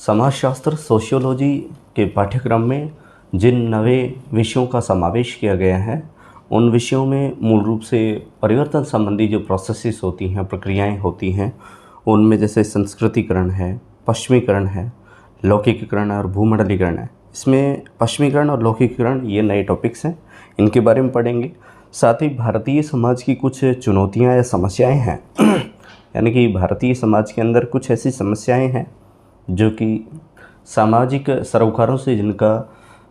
समाजशास्त्र सोशियोलॉजी के पाठ्यक्रम में जिन नए विषयों का समावेश किया गया है उन विषयों में मूल रूप से परिवर्तन संबंधी जो प्रोसेसेस होती हैं, प्रक्रियाएं होती हैं, उनमें जैसे संस्कृतिकरण है, पश्चिमीकरण है, लौकिकीकरण और भूमंडलीकरण है। इसमें पश्चिमीकरण और लौकिकीकरण ये नए टॉपिक्स हैं, इनके बारे में पढ़ेंगे। साथ ही भारतीय समाज की कुछ चुनौतियां या समस्याएं हैं यानी कि भारतीय समाज के अंदर कुछ ऐसी समस्याएं हैं जो कि सामाजिक सरोकारों से जिनका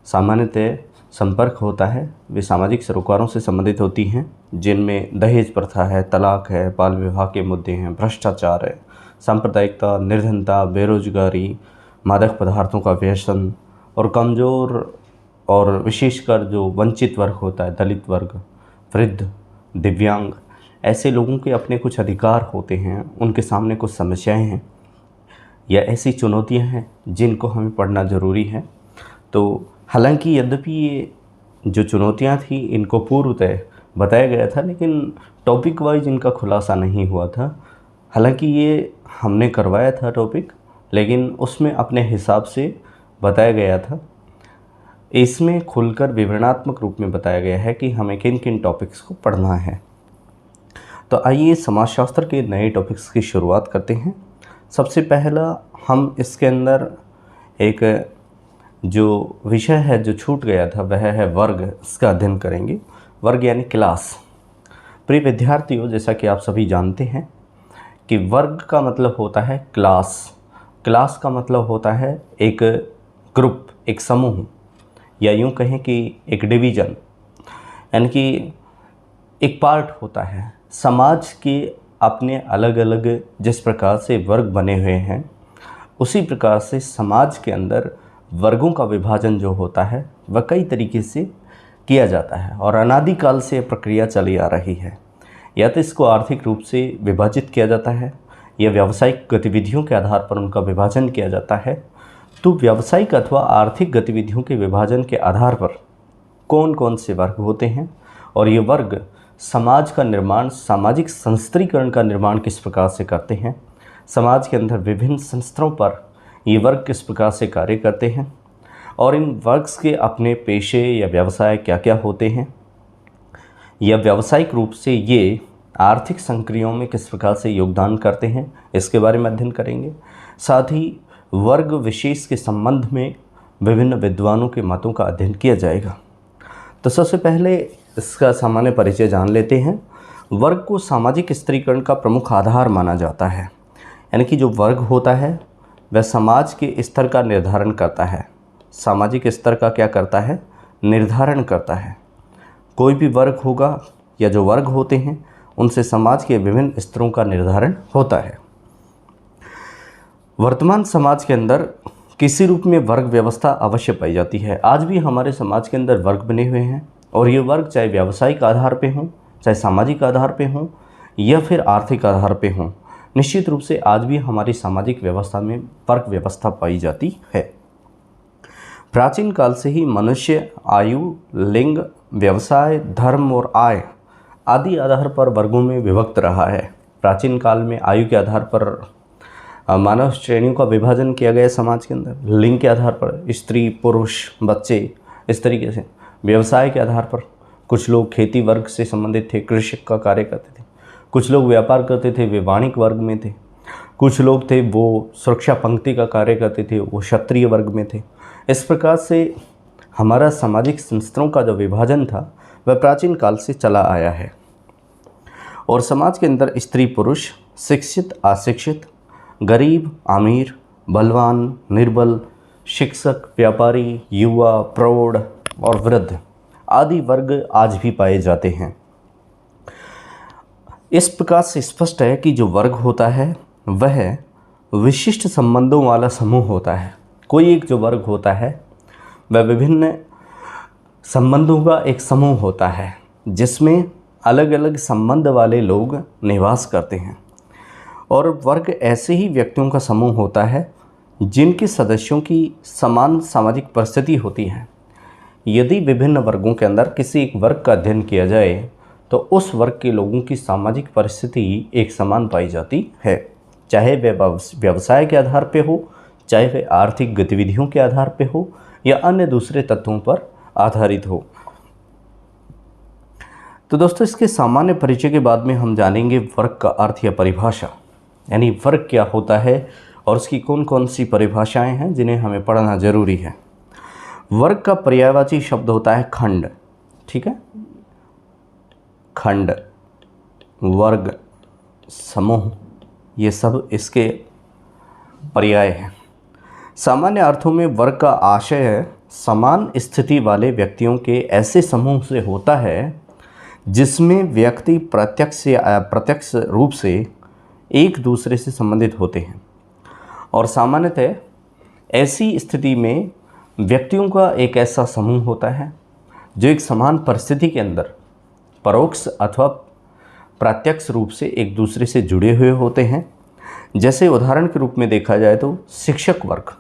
सामान्यतः संपर्क होता है, वे सामाजिक सरोकारों से संबंधित होती हैं, जिनमें दहेज प्रथा है, तलाक है, बाल विवाह के मुद्दे हैं, भ्रष्टाचार है, सांप्रदायिकता, निर्धनता, बेरोजगारी, मादक पदार्थों का व्यसन और कमज़ोर और विशेषकर जो वंचित वर्ग होता है, दलित वर्ग, वृद्ध, दिव्यांग, ऐसे लोगों के अपने कुछ अधिकार होते हैं, उनके सामने कुछ समस्याएं हैं या ऐसी चुनौतियां हैं जिनको हमें पढ़ना ज़रूरी है। तो हालांकि यद्यपि ये जो चुनौतियां थी इनको पूर्वतः बताया गया था, लेकिन टॉपिक वाइज इनका खुलासा नहीं हुआ था। हालांकि ये हमने करवाया था टॉपिक, लेकिन उसमें अपने हिसाब से बताया गया था। इसमें खुलकर विवरणात्मक रूप में बताया गया है कि हमें किन किन टॉपिक्स को पढ़ना है। तो आइए समाजशास्त्र के नए टॉपिक्स की शुरुआत करते हैं। सबसे पहला हम इसके अंदर एक जो विषय है जो छूट गया था वह है वर्ग। इसका अध्ययन करेंगे। वर्ग यानी क्लास। प्रिय विद्यार्थियों, जैसा कि आप सभी जानते हैं कि वर्ग का मतलब होता है क्लास। क्लास का मतलब होता है एक ग्रुप, एक समूह, या यूँ कहें कि एक डिवीज़न, यानी कि एक पार्ट होता है। समाज के अपने अलग अलग जिस प्रकार से वर्ग बने हुए हैं, उसी प्रकार से समाज के अंदर वर्गों का विभाजन जो होता है वह कई तरीके से किया जाता है और अनादिकाल से प्रक्रिया चली आ रही है। या तो इसको आर्थिक रूप से विभाजित किया जाता है या व्यावसायिक गतिविधियों के आधार पर उनका विभाजन किया जाता है। तो व्यावसायिक अथवा आर्थिक गतिविधियों के विभाजन के आधार पर कौन कौन से वर्ग होते हैं और ये वर्ग समाज का निर्माण, सामाजिक संस्त्रीकरण का निर्माण किस प्रकार से करते हैं, समाज के अंदर विभिन्न संस्थाओं पर ये वर्ग किस प्रकार से कार्य करते हैं और इन वर्ग्स के अपने पेशे या व्यवसाय क्या क्या होते हैं, या व्यावसायिक रूप से ये आर्थिक संक्रियाओं में किस प्रकार से योगदान करते हैं, इसके बारे में अध्ययन करेंगे। साथ ही वर्ग विशेष के संबंध में विभिन्न विद्वानों के मतों का अध्ययन किया जाएगा। तो सबसे पहले इसका सामान्य परिचय जान लेते हैं। वर्ग को सामाजिक स्त्रीकरण का प्रमुख आधार माना जाता है, यानी कि जो वर्ग होता है वह समाज के स्तर का निर्धारण करता है। सामाजिक स्तर का क्या करता है? निर्धारण करता है। कोई भी वर्ग होगा या जो वर्ग होते हैं उनसे समाज के विभिन्न स्तरों का निर्धारण होता है। वर्तमान समाज के अंदर किसी रूप में वर्ग व्यवस्था अवश्य पाई जाती है। आज भी हमारे समाज के अंदर वर्ग बने हुए हैं और ये वर्ग चाहे व्यावसायिक आधार पे हों, चाहे सामाजिक आधार पे हों या फिर आर्थिक आधार पे हों, निश्चित रूप से आज भी हमारी सामाजिक व्यवस्था में वर्ग व्यवस्था पाई जाती है। प्राचीन काल से ही मनुष्य आयु, लिंग, व्यवसाय, धर्म और आय आदि आधार पर वर्गों में विभक्त रहा है। प्राचीन काल में आयु के आधार पर मानव श्रेणियों का विभाजन किया गया समाज के अंदर, लिंग के आधार पर स्त्री, पुरुष, बच्चे, इस तरीके से। व्यवसाय के आधार पर कुछ लोग खेती वर्ग से संबंधित थे, कृषि का कार्य करते थे। कुछ लोग व्यापार करते थे, वे वाणिक वर्ग में थे। कुछ लोग थे वो सुरक्षा पंक्ति का कार्य करते थे, वो क्षत्रिय वर्ग में थे। इस प्रकार से हमारा सामाजिक संस्थाओं का जो विभाजन था वह प्राचीन काल से चला आया है। और समाज के अंदर स्त्री, पुरुष, शिक्षित, अशिक्षित, गरीब, अमीर, बलवान, निर्बल, शिक्षक, व्यापारी, युवा, प्रौढ़ और वृद्ध आदि वर्ग आज भी पाए जाते हैं। इस प्रकार से स्पष्ट है कि जो वर्ग होता है वह विशिष्ट संबंधों वाला समूह होता है। कोई एक जो वर्ग होता है वह विभिन्न संबंधों का एक समूह होता है जिसमें अलग अलग संबंध वाले लोग निवास करते हैं। और वर्ग ऐसे ही व्यक्तियों का समूह होता है जिनके सदस्यों की समान सामाजिक परिस्थिति होती है। यदि विभिन्न वर्गों के अंदर किसी एक वर्ग का अध्ययन किया जाए तो उस वर्ग के लोगों की सामाजिक परिस्थिति एक समान पाई जाती है, चाहे वह व्यवसाय के आधार पे हो, चाहे वे आर्थिक गतिविधियों के आधार पर हो या अन्य दूसरे तत्वों पर आधारित हो। तो दोस्तों, इसके सामान्य परिचय के बाद में हम जानेंगे वर्ग का अर्थ या परिभाषा, यानी वर्ग क्या होता है और उसकी कौन कौन सी परिभाषाएं हैं जिन्हें हमें पढ़ना जरूरी है। वर्ग का पर्यायवाची शब्द होता है खंड। ठीक है, खंड, वर्ग, समूह, ये सब इसके पर्याय हैं। सामान्य अर्थों में वर्ग का आशय समान स्थिति वाले व्यक्तियों के ऐसे समूह से होता है जिसमें व्यक्ति प्रत्यक्ष या अप्रत्यक्ष रूप से एक दूसरे से संबंधित होते हैं, और सामान्यतः ऐसी स्थिति में व्यक्तियों का एक ऐसा समूह होता है जो एक समान परिस्थिति के अंदर परोक्ष अथवा प्रत्यक्ष रूप से एक दूसरे से जुड़े हुए होते हैं। जैसे उदाहरण के रूप में देखा जाए तो शिक्षक वर्ग,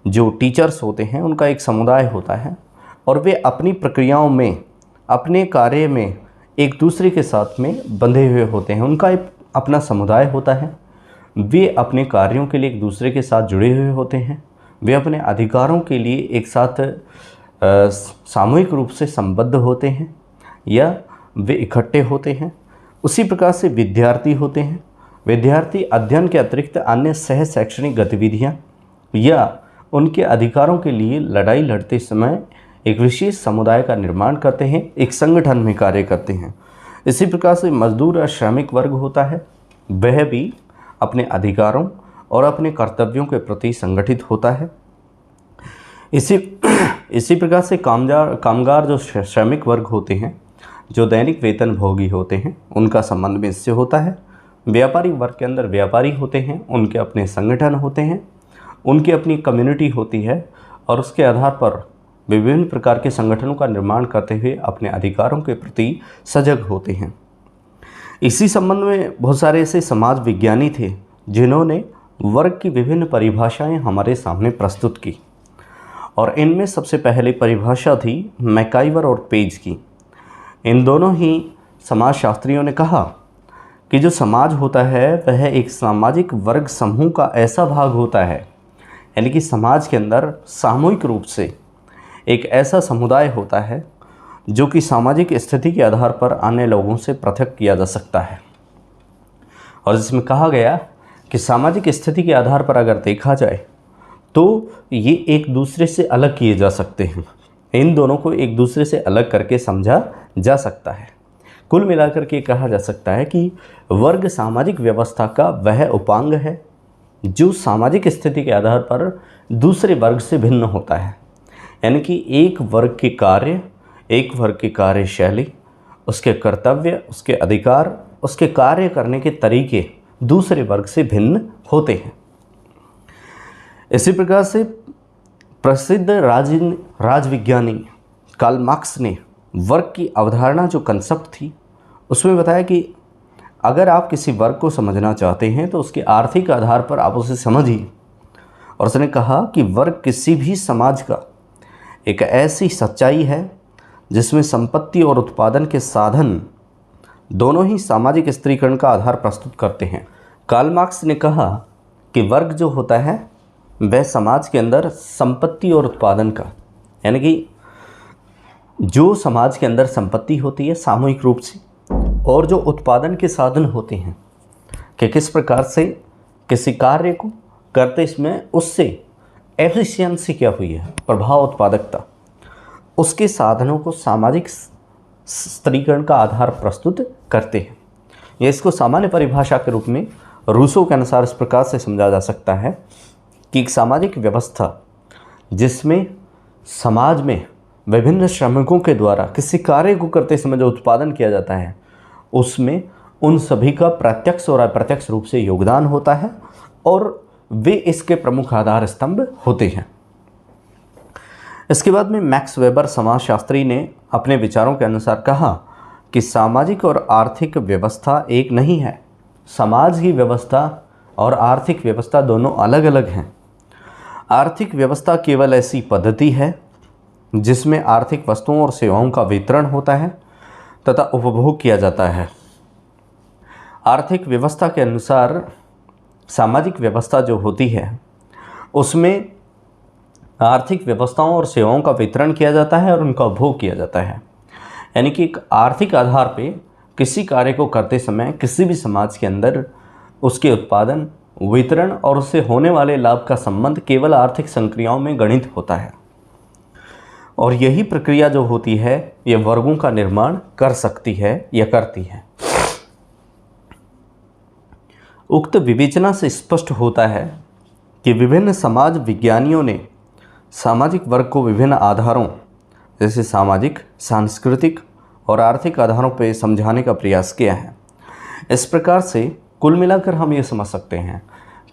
जो टीचर्स होते हैं, उनका एक समुदाय होता है और वे अपनी प्रक्रियाओं में, अपने कार्य में एक दूसरे के साथ में बंधे हुए होते हैं। उनका एक अपना समुदाय होता है। वे अपने कार्यों के लिए एक दूसरे के साथ जुड़े हुए होते हैं। वे अपने अधिकारों के लिए एक साथ सामूहिक रूप से संबद्ध होते हैं या वे इकट्ठे होते हैं। उसी प्रकार से विद्यार्थी होते हैं। विद्यार्थी अध्ययन के अतिरिक्त अन्य सह शैक्षणिक गतिविधियाँ या उनके अधिकारों के लिए लड़ाई लड़ते समय एक विशेष समुदाय का निर्माण करते हैं, एक संगठन में कार्य करते हैं। इसी प्रकार से मजदूर और श्रमिक वर्ग होता है, वह भी अपने अधिकारों और अपने कर्तव्यों के प्रति संगठित होता है। इसी प्रकार से कामगार जो श्रमिक वर्ग होते हैं, जो दैनिक वेतन भोगी होते हैं, उनका संबंध भी इससे होता है। व्यापारी वर्ग के अंदर व्यापारी होते हैं, उनके अपने संगठन होते हैं, उनकी अपनी कम्युनिटी होती है और उसके आधार पर विभिन्न प्रकार के संगठनों का निर्माण करते हुए अपने अधिकारों के प्रति सजग होते हैं। इसी संबंध में बहुत सारे ऐसे समाज विज्ञानी थे जिन्होंने वर्ग की विभिन्न परिभाषाएं हमारे सामने प्रस्तुत की, और इनमें सबसे पहले परिभाषा थी मैकाइवर और पेज की। इन दोनों ही समाजशास्त्रियों ने कहा कि जो समाज होता है वह एक सामाजिक वर्ग समूह का ऐसा भाग होता है, यानी कि समाज के अंदर सामूहिक रूप से एक ऐसा समुदाय होता है जो कि सामाजिक स्थिति के आधार पर अन्य लोगों से पृथक किया जा सकता है। और जिसमें कहा गया कि सामाजिक स्थिति के आधार पर अगर देखा जाए तो ये एक दूसरे से अलग किए जा सकते हैं। इन दोनों को एक दूसरे से अलग करके समझा जा सकता है। कुल मिलाकर के कहा जा सकता है कि वर्ग सामाजिक व्यवस्था का वह उपांग है जो सामाजिक स्थिति के आधार पर दूसरे वर्ग से भिन्न होता है, यानी कि एक वर्ग के कार्य, एक वर्ग की कार्यशैली, उसके कर्तव्य, उसके अधिकार, उसके कार्य करने के तरीके दूसरे वर्ग से भिन्न होते हैं। इसी प्रकार से प्रसिद्ध राजविज्ञानी कार्ल मार्क्स ने वर्ग की अवधारणा, जो कंसेप्ट थी, उसमें बताया कि अगर आप किसी वर्ग को समझना चाहते हैं तो उसके आर्थिक आधार पर आप उसे समझिए। और उसने कहा कि वर्ग किसी भी समाज का एक ऐसी सच्चाई है जिसमें संपत्ति और उत्पादन के साधन दोनों ही सामाजिक स्त्रीकरण का आधार प्रस्तुत करते हैं। कार्ल मार्क्स ने कहा कि वर्ग जो होता है वह समाज के अंदर संपत्ति और उत्पादन का, यानी कि जो समाज के अंदर संपत्ति होती है सामूहिक रूप से, और जो उत्पादन के साधन होते हैं कि किस प्रकार से किसी कार्य को करते इसमें उससे एफिशिएंसी क्या हुई है, प्रभाव उत्पादकता, उसके साधनों को सामाजिक स्त्रीकरण का आधार प्रस्तुत करते हैं। या इसको सामान्य परिभाषा के रूप में रूसो के अनुसार इस प्रकार से समझा जा सकता है कि एक सामाजिक व्यवस्था जिसमें समाज में विभिन्न श्रमिकों के द्वारा किसी कार्य को करते समय जो उत्पादन किया जाता है उसमें उन सभी का प्रत्यक्ष और अप्रत्यक्ष रूप से योगदान होता है और वे इसके प्रमुख आधार स्तंभ होते हैं। इसके बाद में मैक्स वेबर समाजशास्त्री ने अपने विचारों के अनुसार कहा कि सामाजिक और आर्थिक व्यवस्था एक नहीं है। समाज की व्यवस्था और आर्थिक व्यवस्था दोनों अलग अलग हैं। आर्थिक व्यवस्था केवल ऐसी पद्धति है जिसमें आर्थिक वस्तुओं और सेवाओं का वितरण होता है तथा उपभोग किया जाता है। आर्थिक व्यवस्था के अनुसार सामाजिक व्यवस्था जो होती है उसमें आर्थिक व्यवस्थाओं और सेवाओं का वितरण किया जाता है और उनका उपभोग किया जाता है। यानी कि एक आर्थिक आधार पे किसी कार्य को करते समय किसी भी समाज के अंदर उसके उत्पादन, वितरण और उससे होने वाले लाभ का संबंध केवल आर्थिक संक्रियाओं में गणित होता है। और यही प्रक्रिया जो होती है ये वर्गों का निर्माण कर सकती है या करती है। उक्त विवेचना से स्पष्ट होता है कि विभिन्न समाज विज्ञानियों ने सामाजिक वर्ग को विभिन्न आधारों जैसे सामाजिक, सांस्कृतिक और आर्थिक आधारों पर समझाने का प्रयास किया है। इस प्रकार से कुल मिलाकर हम ये समझ सकते हैं,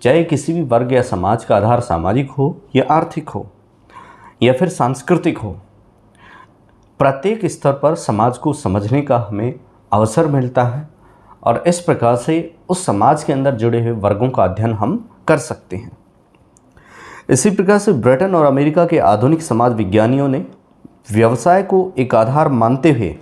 चाहे किसी भी वर्ग या समाज का आधार सामाजिक हो या आर्थिक हो या फिर सांस्कृतिक हो, प्रत्येक स्तर पर समाज को समझने का हमें अवसर मिलता है और इस प्रकार से उस समाज के अंदर जुड़े हुए वर्गों का अध्ययन हम कर सकते हैं। इसी प्रकार से ब्रिटेन और अमेरिका के आधुनिक समाज विज्ञानियों ने व्यवसाय को एक आधार मानते हुए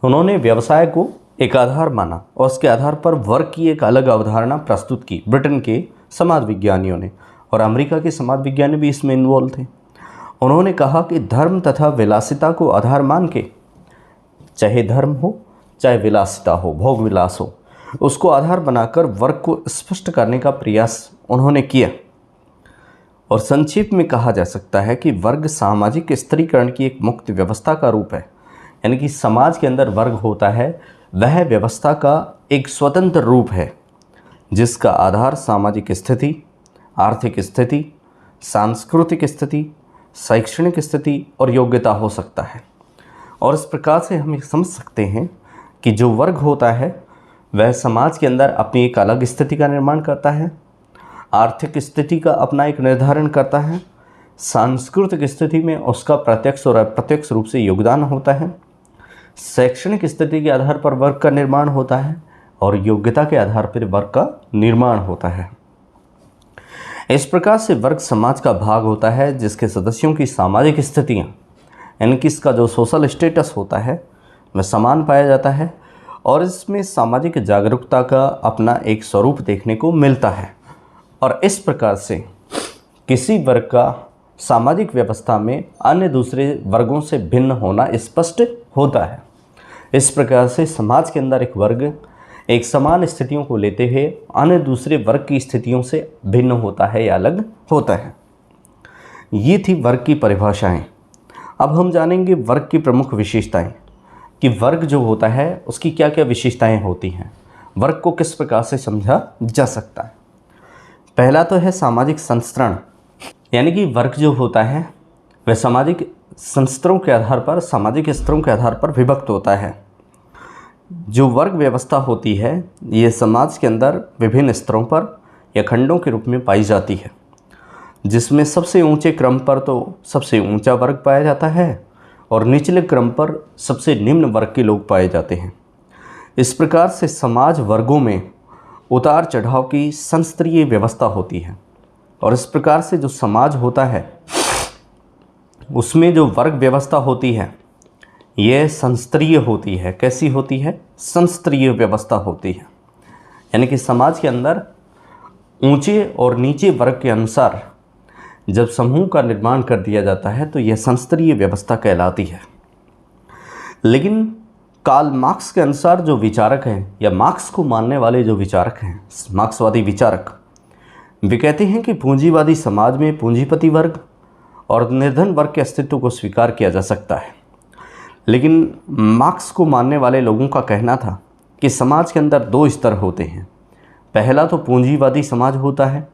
उन्होंने व्यवसाय को एक आधार माना और उसके आधार पर वर्ग की एक अलग अवधारणा प्रस्तुत की। ब्रिटेन के समाज विज्ञानियों ने और अमेरिका के समाज विज्ञानी भी इसमें इन्वॉल्व थे। उन्होंने कहा कि धर्म तथा विलासिता को आधार मान के, चाहे धर्म हो चाहे विलासिता हो, भोग विलास हो, उसको आधार बनाकर वर्ग को स्पष्ट करने का प्रयास उन्होंने किया। और संक्षेप में कहा जा सकता है कि वर्ग सामाजिक स्त्रीकरण की एक मुक्त व्यवस्था का रूप है। यानी कि समाज के अंदर वर्ग होता है, वह व्यवस्था का एक स्वतंत्र रूप है जिसका आधार सामाजिक स्थिति, आर्थिक स्थिति, सांस्कृतिक स्थिति, शैक्षणिक स्थिति और योग्यता हो सकता है। और इस प्रकार से हम समझ सकते हैं कि जो वर्ग होता है वह समाज के अंदर अपनी एक अलग स्थिति का निर्माण करता है, आर्थिक स्थिति का अपना एक निर्धारण करता है, सांस्कृतिक स्थिति में उसका प्रत्यक्ष और अप्रत्यक्ष रूप से योगदान होता है, शैक्षणिक स्थिति के आधार पर वर्ग का निर्माण होता है और योग्यता के आधार पर वर्ग का निर्माण होता है। इस प्रकार से वर्ग समाज का भाग होता है जिसके सदस्यों की सामाजिक स्थितियाँ, यानी कि इसका जो सोशल स्टेटस होता है वह समान पाया जाता है और इसमें सामाजिक जागरूकता का अपना एक स्वरूप देखने को मिलता है। और इस प्रकार से किसी वर्ग का सामाजिक व्यवस्था में अन्य दूसरे वर्गों से भिन्न होना स्पष्ट होता है। इस प्रकार से समाज के अंदर एक वर्ग एक समान स्थितियों को लेते हुए अन्य दूसरे वर्ग की स्थितियों से भिन्न होता है या अलग होता है। ये थी वर्ग की परिभाषाएं। अब हम जानेंगे वर्ग की प्रमुख विशेषताएं कि वर्ग जो होता है उसकी क्या क्या विशेषताएं होती हैं, वर्ग को किस प्रकार से समझा जा सकता है। पहला तो है सामाजिक संस्तरण, यानी कि वर्ग जो होता है वह सामाजिक संस्तरों के आधार पर, सामाजिक स्तरों के आधार पर विभक्त होता है। जो वर्ग व्यवस्था होती है ये समाज के अंदर विभिन्न स्तरों पर या खंडों के रूप में पाई जाती है, जिसमें सबसे ऊंचे क्रम पर तो सबसे ऊंचा वर्ग पाया जाता है और निचले क्रम पर सबसे निम्न वर्ग के लोग पाए जाते हैं। इस प्रकार से समाज वर्गों में उतार चढ़ाव की संस्तरीय व्यवस्था होती है और इस प्रकार से जो समाज होता है उसमें जो वर्ग व्यवस्था होती है यह संस्तरीय होती है। कैसी होती है? संस्तरीय व्यवस्था होती है। यानी कि समाज के अंदर ऊंचे और नीचे वर्ग के अनुसार जब समूह का निर्माण कर दिया जाता है तो यह संस्तरीय व्यवस्था कहलाती है। लेकिन कार्ल मार्क्स के अनुसार जो विचारक हैं या मार्क्स को मानने वाले जो विचारक हैं, मार्क्सवादी विचारक, वे कहते हैं कि पूंजीवादी समाज में पूंजीपति वर्ग और निर्धन वर्ग के अस्तित्व को स्वीकार किया जा सकता है। लेकिन मार्क्स को मानने वाले लोगों का कहना था कि समाज के अंदर दो स्तर होते हैं। पहला तो पूंजीवादी समाज होता है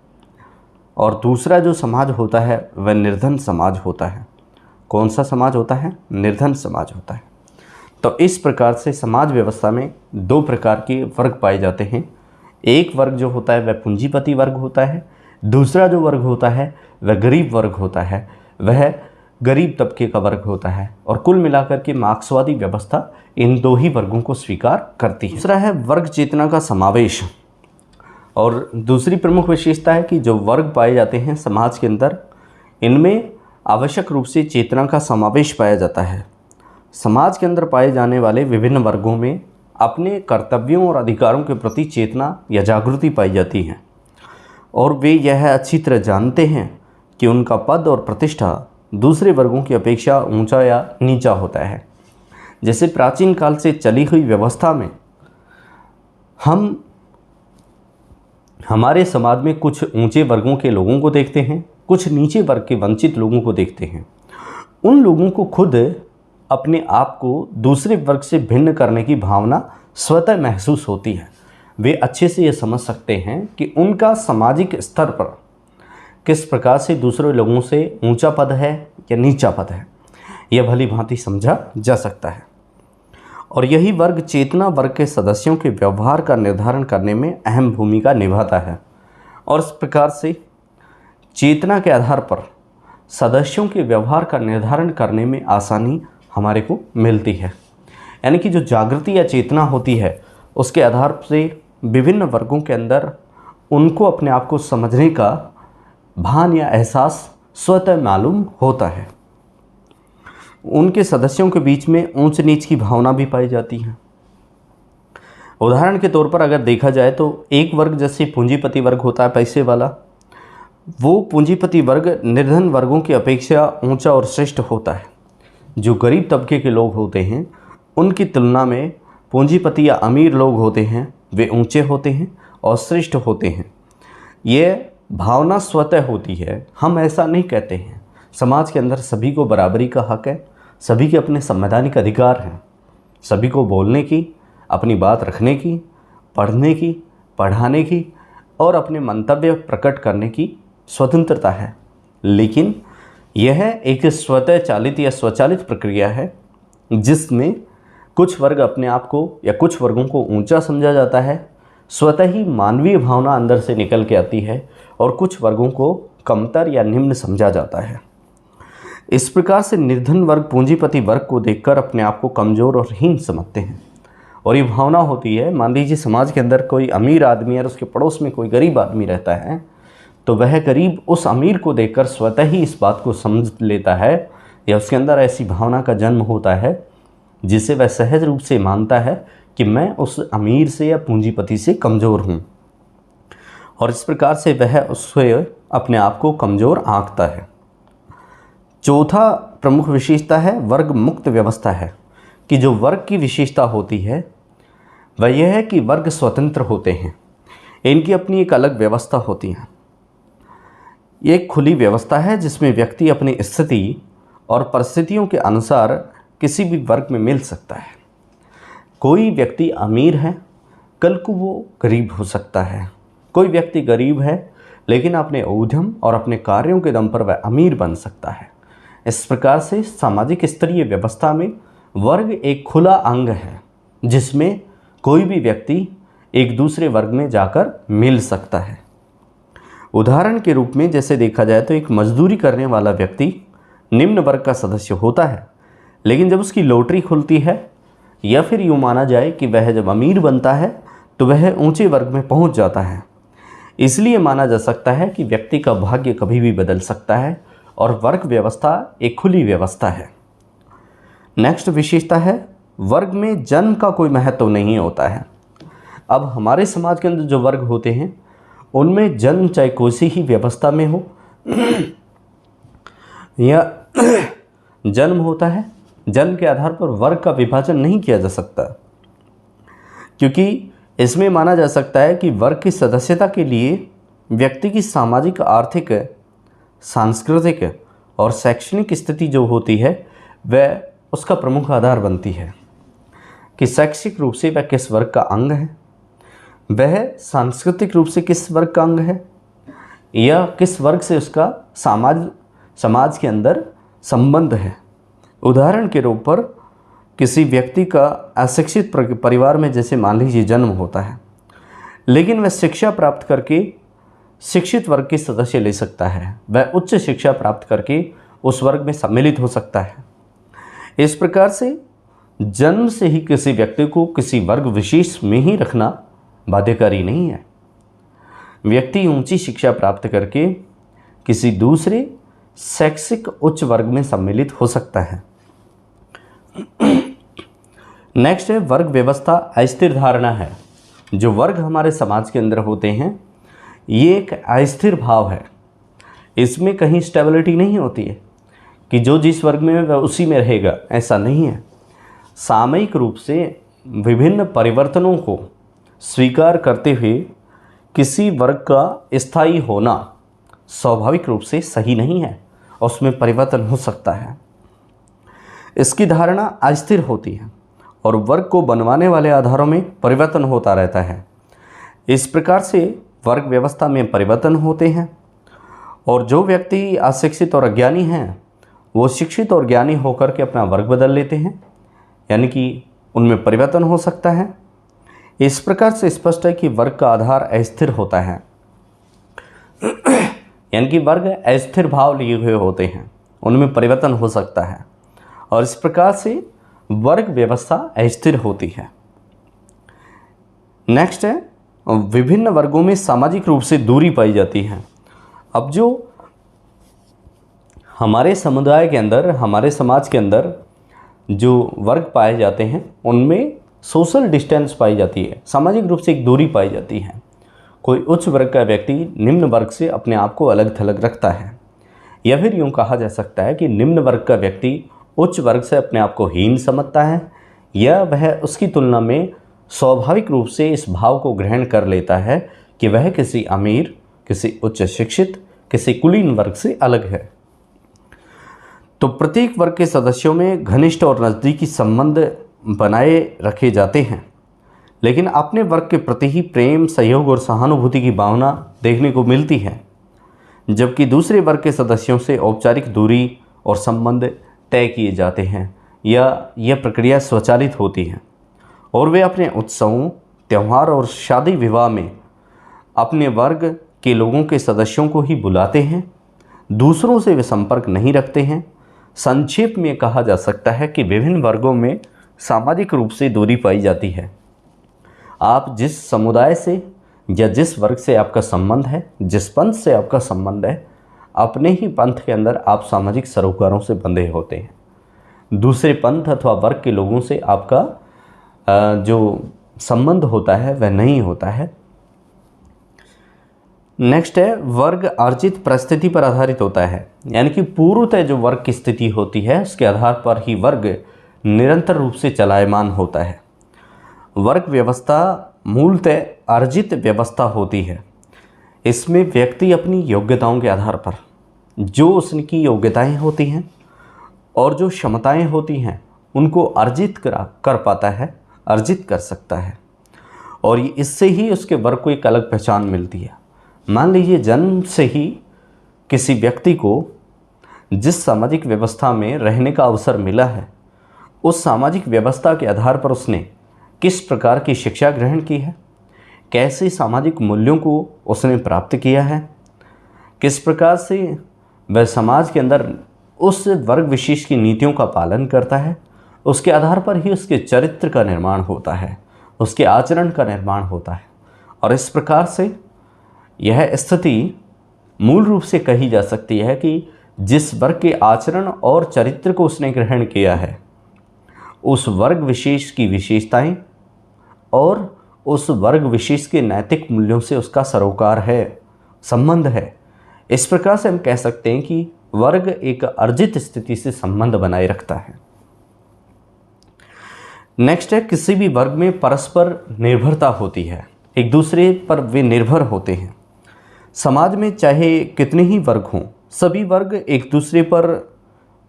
और दूसरा जो समाज होता है वह निर्धन समाज होता है। कौन सा समाज होता है? निर्धन समाज होता है। तो इस प्रकार से समाज व्यवस्था में दो प्रकार के वर्ग पाए जाते हैं। एक वर्ग जो होता है वह पूंजीपति वर्ग होता है, दूसरा जो वर्ग होता है वह गरीब वर्ग होता है, वह गरीब तबके का वर्ग होता है। और कुल मिलाकर के मार्क्सवादी व्यवस्था इन दो ही वर्गों को स्वीकार करती है। दूसरा है वर्ग चेतना का समावेश। और दूसरी प्रमुख विशेषता है कि जो वर्ग पाए जाते हैं समाज के अंदर, इनमें आवश्यक रूप से चेतना का समावेश पाया जाता है। समाज के अंदर पाए जाने वाले विभिन्न वर्गों में अपने कर्तव्यों और अधिकारों के प्रति चेतना या जागृति पाई जाती है और वे यह अच्छी तरह जानते हैं कि उनका पद और प्रतिष्ठा दूसरे वर्गों की अपेक्षा ऊंचा या नीचा होता है। जैसे प्राचीन काल से चली हुई व्यवस्था में हम हमारे समाज में कुछ ऊंचे वर्गों के लोगों को देखते हैं, कुछ नीचे वर्ग के वंचित लोगों को देखते हैं। उन लोगों को खुद अपने आप को दूसरे वर्ग से भिन्न करने की भावना स्वतः महसूस होती है। वे अच्छे से ये समझ सकते हैं कि उनका सामाजिक स्तर पर किस प्रकार से दूसरे लोगों से ऊंचा पद है या नीचा पद है, यह भली भांति समझा जा सकता है। और यही वर्ग चेतना वर्ग के सदस्यों के व्यवहार का निर्धारण करने में अहम भूमिका निभाता है। और इस प्रकार से चेतना के आधार पर सदस्यों के व्यवहार का निर्धारण करने में आसानी हमारे को मिलती है। यानी कि जो जागृति या चेतना होती है उसके आधार से विभिन्न वर्गों के अंदर उनको अपने आप को समझने का भान या एहसास स्वतः मालूम होता है। उनके सदस्यों के बीच में ऊंच नीच की भावना भी पाई जाती है। उदाहरण के तौर पर अगर देखा जाए तो एक वर्ग जैसे पूंजीपति वर्ग होता है, पैसे वाला, वो पूंजीपति वर्ग निर्धन वर्गों की अपेक्षा ऊंचा और श्रेष्ठ होता है। जो गरीब तबके के लोग होते हैं उनकी तुलना में पूंजीपति या अमीर लोग होते हैं वे ऊंचे होते हैं और श्रेष्ठ होते हैं। ये भावना स्वतः होती है, हम ऐसा नहीं कहते हैं। समाज के अंदर सभी को बराबरी का हक है, सभी के अपने संवैधानिक अधिकार हैं, सभी को बोलने की, अपनी बात रखने की, पढ़ने की, पढ़ाने की और अपने मंतव्य प्रकट करने की स्वतंत्रता है। लेकिन यह एक स्वतः चालित या स्वचालित प्रक्रिया है जिसमें कुछ वर्ग अपने आप को या कुछ वर्गों को ऊंचा समझा जाता है, स्वतः ही मानवीय भावना अंदर से निकल के आती है और कुछ वर्गों को कमतर या निम्न समझा जाता है। इस प्रकार से निर्धन वर्ग पूंजीपति वर्ग को देखकर अपने आप को कमज़ोर और हीन समझते हैं। और ये भावना होती है, मान लीजिए समाज के अंदर कोई अमीर आदमी और उसके पड़ोस में कोई गरीब आदमी रहता है, तो वह गरीब उस अमीर को देखकर स्वतः ही इस बात को समझ लेता है या उसके अंदर ऐसी भावना का जन्म होता है जिसे वह सहज रूप से मानता है कि मैं उस अमीर से या पूंजीपति से कमज़ोर हूँ, और इस प्रकार से वह उससे अपने आप को कमज़ोर आंकता है। चौथा प्रमुख विशेषता है वर्ग मुक्त व्यवस्था है, कि जो वर्ग की विशेषता होती है वह यह है कि वर्ग स्वतंत्र होते हैं, इनकी अपनी एक अलग व्यवस्था होती है। ये एक खुली व्यवस्था है जिसमें व्यक्ति अपनी स्थिति और परिस्थितियों के अनुसार किसी भी वर्ग में मिल सकता है। कोई व्यक्ति अमीर है, कल को वो गरीब हो सकता है। कोई व्यक्ति गरीब है लेकिन अपने उद्यम और अपने कार्यों के दम पर वह अमीर बन सकता है। इस प्रकार से सामाजिक स्तरीय व्यवस्था में वर्ग एक खुला अंग है जिसमें कोई भी व्यक्ति एक दूसरे वर्ग में जाकर मिल सकता है। उदाहरण के रूप में जैसे देखा जाए तो एक मजदूरी करने वाला व्यक्ति निम्न वर्ग का सदस्य होता है, लेकिन जब उसकी लॉटरी खुलती है या फिर यूँ माना जाए कि वह जब अमीर बनता है तो वह ऊंचे वर्ग में पहुंच जाता है। इसलिए माना जा सकता है कि व्यक्ति का भाग्य कभी भी बदल सकता है और वर्ग व्यवस्था एक खुली व्यवस्था है। नेक्स्ट विशेषता है वर्ग में जन्म का कोई महत्व नहीं होता है। अब हमारे समाज के अंदर जो वर्ग होते हैं उनमें जन्म चाहे कोई सी ही व्यवस्था में हो या जन्म होता है, जन्म के आधार पर वर्ग का विभाजन नहीं किया जा सकता, क्योंकि इसमें माना जा सकता है कि वर्ग की सदस्यता के लिए व्यक्ति की सामाजिक, आर्थिक, सांस्कृतिक और शैक्षणिक स्थिति जो होती है वह उसका प्रमुख आधार बनती है कि शैक्षिक रूप से वह किस वर्ग का अंग है, वह सांस्कृतिक रूप से किस वर्ग का अंग है या किस वर्ग से उसका समाज के अंदर संबंध है। उदाहरण के रूप पर किसी व्यक्ति का अशिक्षित परिवार में जैसे मान लीजिए जन्म होता है, लेकिन वह शिक्षा प्राप्त करके शिक्षित वर्ग के सदस्य ले सकता है, वह उच्च शिक्षा प्राप्त करके उस वर्ग में सम्मिलित हो सकता है। इस प्रकार से जन्म से ही किसी व्यक्ति को किसी वर्ग विशेष में ही रखना बाध्यकारी नहीं है। व्यक्ति ऊंची शिक्षा प्राप्त करके किसी दूसरे शैक्षिक उच्च वर्ग में सम्मिलित हो सकता है। नेक्स्ट है वर्ग व्यवस्था अस्थिर धारणा है। जो वर्ग हमारे समाज के अंदर होते हैं ये एक अस्थिर भाव है, इसमें कहीं स्टेबिलिटी नहीं होती है कि जो जिस वर्ग में वह उसी में रहेगा, ऐसा नहीं है। सामयिक रूप से विभिन्न परिवर्तनों को स्वीकार करते हुए किसी वर्ग का स्थायी होना स्वाभाविक रूप से सही नहीं है, उसमें परिवर्तन हो सकता है। इसकी धारणा अस्थिर होती है और वर्ग को बनवाने वाले आधारों में परिवर्तन होता रहता है। इस प्रकार से वर्ग व्यवस्था में परिवर्तन होते हैं और जो व्यक्ति अशिक्षित और अज्ञानी हैं वो शिक्षित और ज्ञानी होकर के अपना वर्ग बदल लेते हैं, यानी कि उनमें परिवर्तन हो सकता है। इस प्रकार से स्पष्ट है कि वर्ग का आधार अस्थिर होता है, यानी कि वर्ग अस्थिर भाव लिए हुए होते हैं, उनमें परिवर्तन हो सकता है और इस प्रकार से वर्ग व्यवस्था अस्थिर होती है। नेक्स्ट है, विभिन्न वर्गों में सामाजिक रूप से दूरी पाई जाती है। अब जो हमारे समुदाय के अंदर, हमारे समाज के अंदर जो वर्ग पाए जाते हैं उनमें सोशल डिस्टेंस पाई जाती है, सामाजिक रूप से एक दूरी पाई जाती है। कोई उच्च वर्ग का व्यक्ति निम्न वर्ग से अपने आप को अलग थलग रखता है, या फिर यूँ कहा जा सकता है कि निम्न वर्ग का व्यक्ति उच्च वर्ग से अपने आप को हीन समझता है, या वह उसकी तुलना में स्वाभाविक रूप से इस भाव को ग्रहण कर लेता है कि वह किसी अमीर, किसी उच्च शिक्षित, किसी कुलीन वर्ग से अलग है। तो प्रत्येक वर्ग के सदस्यों में घनिष्ठ और नज़दीकी संबंध बनाए रखे जाते हैं, लेकिन अपने वर्ग के प्रति ही प्रेम, सहयोग और सहानुभूति की भावना देखने को मिलती है, जबकि दूसरे वर्ग के सदस्यों से औपचारिक दूरी और संबंध तय किए जाते हैं या यह प्रक्रिया स्वचालित होती है और वे अपने उत्सवों, त्यौहार और शादी विवाह में अपने वर्ग के लोगों के सदस्यों को ही बुलाते हैं, दूसरों से वे संपर्क नहीं रखते हैं। संक्षेप में कहा जा सकता है कि विभिन्न वर्गों में सामाजिक रूप से दूरी पाई जाती है। आप जिस समुदाय से या जिस वर्ग से आपका संबंध है, जिस पंथ से आपका संबंध है, अपने ही पंथ के अंदर आप सामाजिक सरोकारों से बंधे होते हैं। दूसरे पंथ अथवा वर्ग के लोगों से आपका जो संबंध होता है वह नहीं होता है। नेक्स्ट है, वर्ग अर्जित परिस्थिति पर आधारित होता है, यानी कि पूर्वतः जो वर्ग की स्थिति होती है उसके आधार पर ही वर्ग निरंतर रूप से चलायमान होता है। वर्ग व्यवस्था मूलतः अर्जित व्यवस्था होती है। इसमें व्यक्ति अपनी योग्यताओं के आधार पर जो उसकी योग्यताएं होती हैं और जो क्षमताएं होती हैं उनको अर्जित कर पाता है, अर्जित कर सकता है, और इससे ही उसके वर्ग को एक अलग पहचान मिलती है। मान लीजिए जन्म से ही किसी व्यक्ति को जिस सामाजिक व्यवस्था में रहने का अवसर मिला है, उस सामाजिक व्यवस्था के आधार पर उसने किस प्रकार की शिक्षा ग्रहण की है, कैसे सामाजिक मूल्यों को उसने प्राप्त किया है, किस प्रकार से वह समाज के अंदर उस वर्ग विशेष की नीतियों का पालन करता है, उसके आधार पर ही उसके चरित्र का निर्माण होता है, उसके आचरण का निर्माण होता है। और इस प्रकार से यह स्थिति मूल रूप से कही जा सकती है कि जिस वर्ग के आचरण और चरित्र को उसने ग्रहण किया है, उस वर्ग विशेष की विशेषताएं और उस वर्ग विशेष के नैतिक मूल्यों से उसका सरोकार है, संबंध है। इस प्रकार से हम कह सकते हैं कि वर्ग एक अर्जित स्थिति से संबंध बनाए रखता है। नेक्स्ट है, किसी भी वर्ग में परस्पर निर्भरता होती है, एक दूसरे पर वे निर्भर होते हैं। समाज में चाहे कितने ही वर्ग हों, सभी वर्ग एक दूसरे पर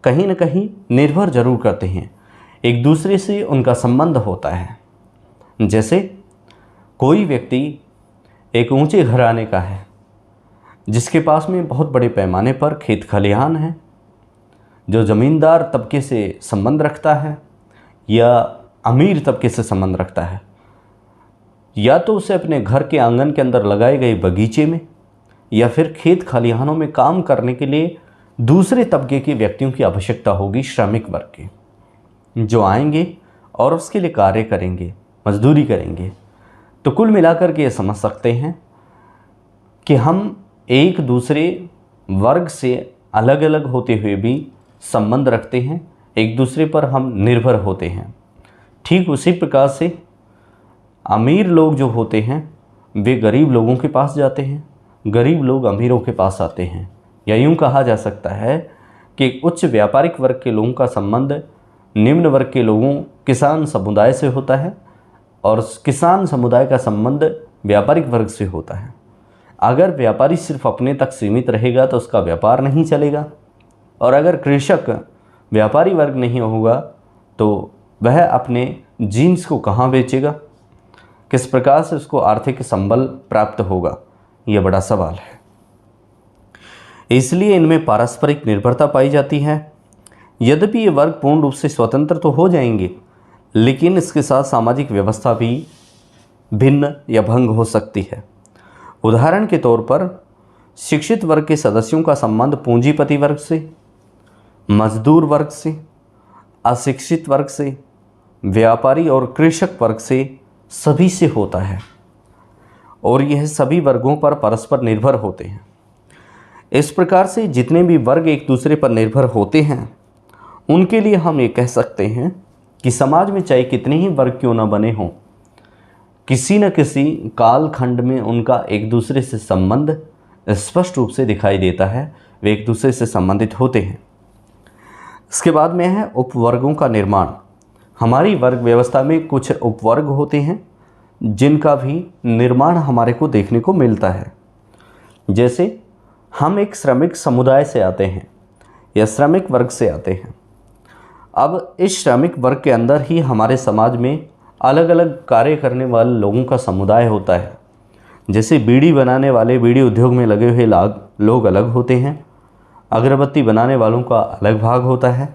कहीं न कहीं निर्भर जरूर करते हैं, एक दूसरे से उनका संबंध होता है। जैसे कोई व्यक्ति एक ऊंचे घराने का है जिसके पास में बहुत बड़े पैमाने पर खेत खलिहान है, जो ज़मींदार तबके से संबंध रखता है या अमीर तबके से संबंध रखता है, या तो उसे अपने घर के आंगन के अंदर लगाए गए बगीचे में या फिर खेत खलिहानों में काम करने के लिए दूसरे तबके के व्यक्तियों की आवश्यकता होगी, श्रमिक वर्ग के, जो आएंगे और उसके लिए कार्य करेंगे, मजदूरी करेंगे। तो कुल मिलाकर के ये समझ सकते हैं कि हम एक दूसरे वर्ग से अलग अलग होते हुए भी संबंध रखते हैं, एक दूसरे पर हम निर्भर होते हैं। ठीक उसी प्रकार से अमीर लोग जो होते हैं वे गरीब लोगों के पास जाते हैं, गरीब लोग अमीरों के पास आते हैं, या यूँ कहा जा सकता है कि उच्च व्यापारिक वर्ग के लोगों का संबंध निम्न वर्ग के लोगों किसान समुदाय से होता है और किसान समुदाय का संबंध व्यापारिक वर्ग से होता है। अगर व्यापारी सिर्फ अपने तक सीमित रहेगा तो उसका व्यापार नहीं चलेगा, और अगर कृषक व्यापारी वर्ग नहीं होगा तो वह अपने जीन्स को कहाँ बेचेगा, किस प्रकार से उसको आर्थिक संबल प्राप्त होगा, यह बड़ा सवाल है। इसलिए इनमें पारस्परिक निर्भरता पाई जाती है। यद्यपि ये वर्ग पूर्ण रूप से स्वतंत्र तो हो जाएंगे, लेकिन इसके साथ सामाजिक व्यवस्था भी भिन्न या भंग हो सकती है। उदाहरण के तौर पर शिक्षित वर्ग के सदस्यों का संबंध पूंजीपति वर्ग से, मजदूर वर्ग से, अशिक्षित वर्ग से, व्यापारी और कृषक वर्ग से, सभी से होता है, और यह सभी वर्गों पर परस्पर निर्भर होते हैं। इस प्रकार से जितने भी वर्ग एक दूसरे पर निर्भर होते हैं, उनके लिए हम ये कह सकते हैं कि समाज में चाहे कितने ही वर्ग क्यों न बने हों, किसी न किसी कालखंड में उनका एक दूसरे से संबंध स्पष्ट रूप से दिखाई देता है, वे एक दूसरे से संबंधित होते हैं। इसके बाद में है उपवर्गों का निर्माण। हमारी वर्ग व्यवस्था में कुछ उपवर्ग होते हैं जिनका भी निर्माण हमारे को देखने को मिलता है। जैसे हम एक श्रमिक समुदाय से आते हैं या श्रमिक वर्ग से आते हैं। अब इस श्रमिक वर्ग के अंदर ही हमारे समाज में अलग अलग कार्य करने वाले लोगों का समुदाय होता है। जैसे बीड़ी बनाने वाले, बीड़ी उद्योग में लगे हुए लोग अलग होते हैं, अगरबत्ती बनाने वालों का अलग भाग होता है,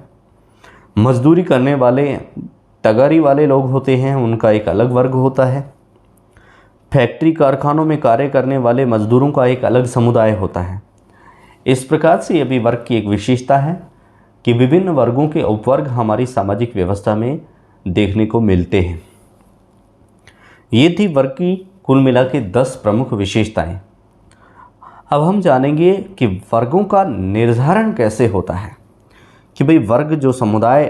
मजदूरी करने वाले तगारी वाले लोग होते हैं, उनका एक अलग वर्ग होता है, फैक्ट्री कारखानों में कार्य करने वाले मजदूरों का एक अलग समुदाय होता है। इस प्रकार से यह भी वर्ग की एक विशेषता है कि विभिन्न वर्गों के उपवर्ग हमारी सामाजिक व्यवस्था में देखने को मिलते हैं। ये थी वर्ग की कुल मिला के 10 प्रमुख विशेषताएं। अब हम जानेंगे कि वर्गों का निर्धारण कैसे होता है, कि भाई वर्ग जो समुदाय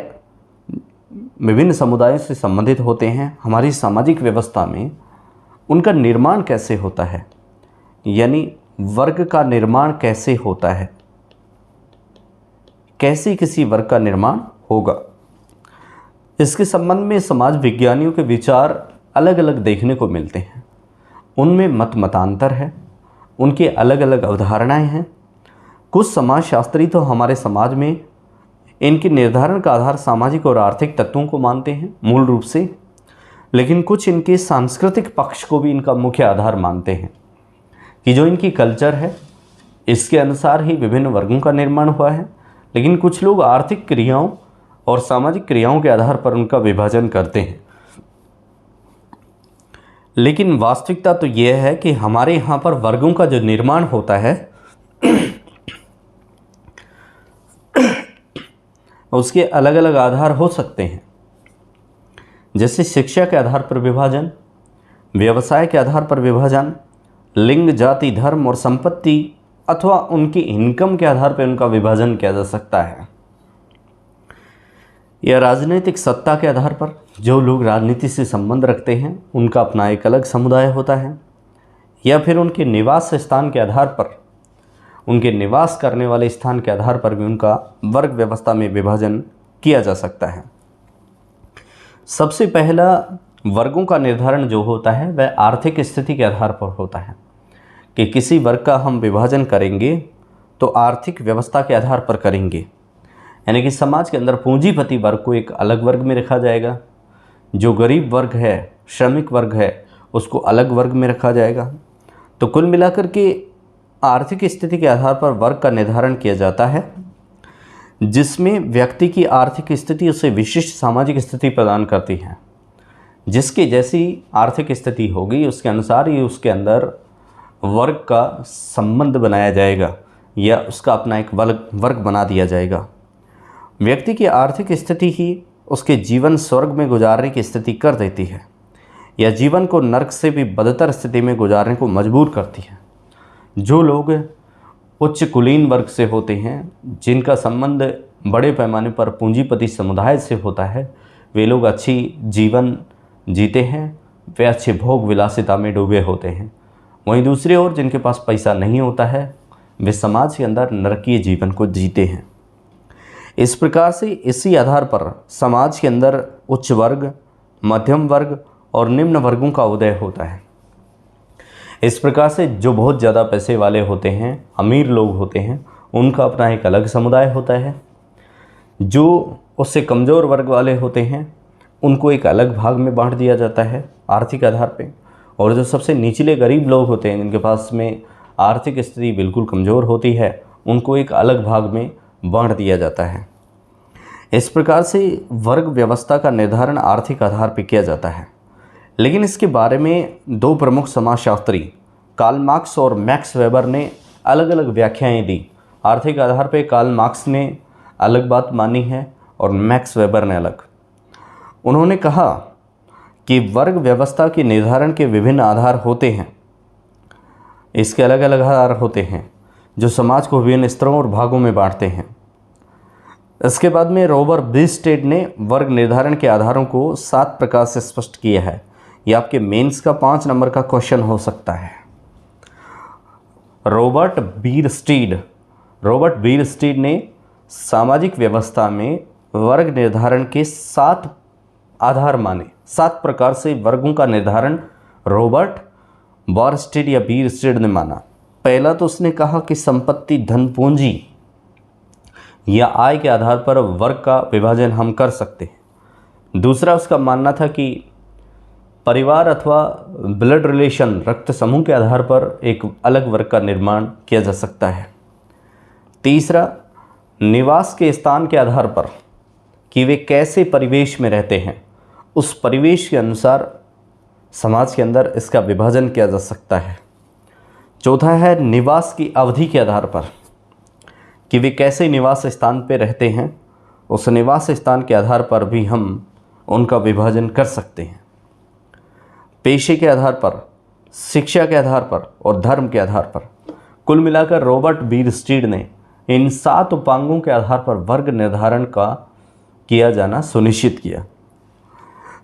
विभिन्न समुदायों से संबंधित होते हैं हमारी सामाजिक व्यवस्था में, उनका निर्माण कैसे होता है, यानी वर्ग का निर्माण कैसे होता है, कैसे किसी वर्ग का निर्माण होगा। इसके संबंध में समाज विज्ञानियों के विचार अलग अलग देखने को मिलते हैं। उनमें मतांतर है, उनके अलग अलग अवधारणाएं हैं। कुछ समाजशास्त्री तो हमारे समाज में इनके निर्धारण का आधार सामाजिक और आर्थिक तत्वों को मानते हैं मूल रूप से, लेकिन कुछ इनके सांस्कृतिक पक्ष को भी इनका मुख्य आधार मानते हैं कि जो इनकी कल्चर है इसके अनुसार ही विभिन्न वर्गों का निर्माण हुआ है। लेकिन कुछ लोग आर्थिक क्रियाओं और सामाजिक क्रियाओं के आधार पर उनका विभाजन करते हैं। लेकिन वास्तविकता तो यह है कि हमारे यहाँ पर वर्गों का जो निर्माण होता है उसके अलग अलग आधार हो सकते हैं। जैसे शिक्षा के आधार पर विभाजन, व्यवसाय के आधार पर विभाजन, लिंग, जाति, धर्म और संपत्ति अथवा उनकी इनकम के आधार पर उनका विभाजन किया जा सकता है। या राजनीतिक सत्ता के आधार पर जो लोग राजनीति से संबंध रखते हैं उनका अपना एक अलग समुदाय होता है। या फिर उनके निवास स्थान के आधार पर, उनके निवास करने वाले स्थान के आधार पर भी उनका वर्ग व्यवस्था में विभाजन किया जा सकता है। सबसे पहला वर्गों का निर्धारण जो होता है वह आर्थिक स्थिति के आधार पर होता है कि किसी वर्ग का हम विभाजन करेंगे तो आर्थिक व्यवस्था के आधार पर करेंगे। यानी कि समाज के अंदर पूंजीपति वर्ग को एक अलग वर्ग में रखा जाएगा, जो गरीब वर्ग है, श्रमिक वर्ग है, उसको अलग वर्ग में रखा जाएगा। तो कुल मिलाकर के आर्थिक स्थिति के आधार पर वर्ग का निर्धारण किया जाता है, जिसमें व्यक्ति की आर्थिक स्थिति उसे विशिष्ट सामाजिक स्थिति प्रदान करती है। जिसकी जैसी आर्थिक स्थिति होगी उसके अनुसार ही उसके अंदर वर्ग का संबंध बनाया जाएगा या उसका अपना एक वर्ग बना दिया जाएगा। व्यक्ति की आर्थिक स्थिति ही उसके जीवन स्वर्ग में गुजारने की स्थिति कर देती है या जीवन को नर्क से भी बदतर स्थिति में गुजारने को मजबूर करती है। जो लोग उच्च कुलीन वर्ग से होते हैं, जिनका संबंध बड़े पैमाने पर पूंजीपति समुदाय से होता है, वे लोग अच्छी जीवन जीते हैं, वे अच्छे भोग विलासिता में डूबे होते हैं वहीं दूसरी ओर जिनके पास पैसा नहीं होता है वे समाज के अंदर नरकीय जीवन को जीते हैं। इस प्रकार से इसी आधार पर समाज के अंदर उच्च वर्ग, मध्यम वर्ग और निम्न वर्गों का उदय होता है। इस प्रकार से जो बहुत ज़्यादा पैसे वाले होते हैं, अमीर लोग होते हैं, उनका अपना एक अलग समुदाय होता है। जो उससे कमज़ोर वर्ग वाले होते हैं उनको एक अलग भाग में बांट दिया जाता है आर्थिक आधार पे, और जो सबसे निचले गरीब लोग होते हैं जिनके पास में आर्थिक स्थिति बिल्कुल कमज़ोर होती है उनको एक अलग भाग में बांट दिया जाता है। इस प्रकार से वर्ग व्यवस्था का निर्धारण आर्थिक आधार पर किया जाता है। लेकिन इसके बारे में दो प्रमुख समाजशास्त्री कार्ल मार्क्स और मैक्स वेबर ने अलग अलग व्याख्याएं दी। आर्थिक आधार पर कार्ल मार्क्स ने अलग बात मानी है और मैक्स वेबर ने अलग। उन्होंने कहा कि वर्ग व्यवस्था के निर्धारण के विभिन्न आधार होते हैं, इसके अलग अलग आधार होते हैं जो समाज को विभिन्न स्तरों और भागों में बांटते हैं। इसके बाद में रॉबर्ट ब्रिस्टेड ने वर्ग निर्धारण के आधारों को 7 प्रकार से स्पष्ट किया है। यह आपके मेंस का 5 नंबर का क्वेश्चन हो सकता है। रॉबर्ट बीरस्टीड ने सामाजिक व्यवस्था में वर्ग निर्धारण के 7 आधार माने। 7 प्रकार से वर्गों का निर्धारण रॉबर्ट बॉरस्टेड या बीरस्टेड ने माना। पहला तो उसने कहा कि संपत्ति, धन, पूंजी या आय के आधार पर वर्ग का विभाजन हम कर सकते हैं। दूसरा उसका मानना था कि परिवार अथवा ब्लड रिलेशन, रक्त समूह के आधार पर एक अलग वर्ग का निर्माण किया जा सकता है। तीसरा निवास के स्थान के आधार पर कि वे कैसे परिवेश में रहते हैं, उस परिवेश के अनुसार समाज के अंदर इसका विभाजन किया जा सकता है। चौथा है निवास की अवधि के आधार पर कि वे कैसे निवास स्थान पर रहते हैं, उस निवास स्थान के आधार पर भी हम उनका विभाजन कर सकते हैं। पेशे के आधार पर, शिक्षा के आधार पर और धर्म के आधार पर। कुल मिलाकर रॉबर्ट बीरस्टीड ने इन 7 उपांगों के आधार पर वर्ग निर्धारण का किया जाना सुनिश्चित किया।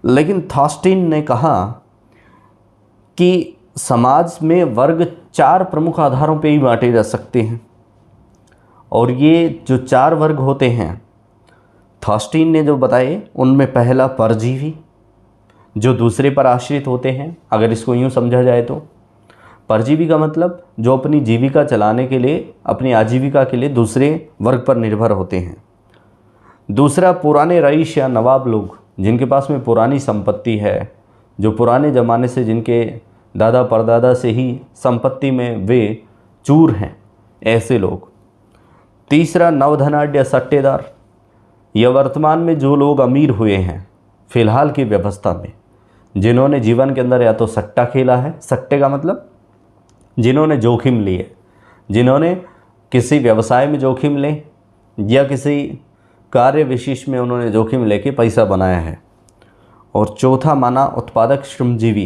लेकिन थॉस्टीन ने कहा कि समाज में वर्ग 4 प्रमुख आधारों पर ही बांटे जा सकते हैं, और ये जो 4 वर्ग होते हैं थॉस्टीन ने जो बताए उनमें पहला परजीवी, जो दूसरे पर आश्रित होते हैं। अगर इसको यूँ समझा जाए तो परजीवी का मतलब जो अपनी जीविका चलाने के लिए, अपनी आजीविका के लिए दूसरे वर्ग पर निर्भर होते हैं। दूसरा पुराने रईस या नवाब लोग जिनके पास में पुरानी संपत्ति है, जो पुराने ज़माने से जिनके दादा परदादा से ही संपत्ति में वे चूर हैं, ऐसे लोग। तीसरा नवधनाढ़ या सट्टेदार, यह वर्तमान में जो लोग अमीर हुए हैं फिलहाल की व्यवस्था में, जिन्होंने जीवन के अंदर या तो सट्टा खेला है, सट्टे का मतलब जिन्होंने जोखिम लिए, जिन्होंने किसी व्यवसाय में जोखिम ले या किसी कार्य विशेष में उन्होंने जोखिम लेके पैसा बनाया है। और चौथा माना उत्पादक श्रमजीवी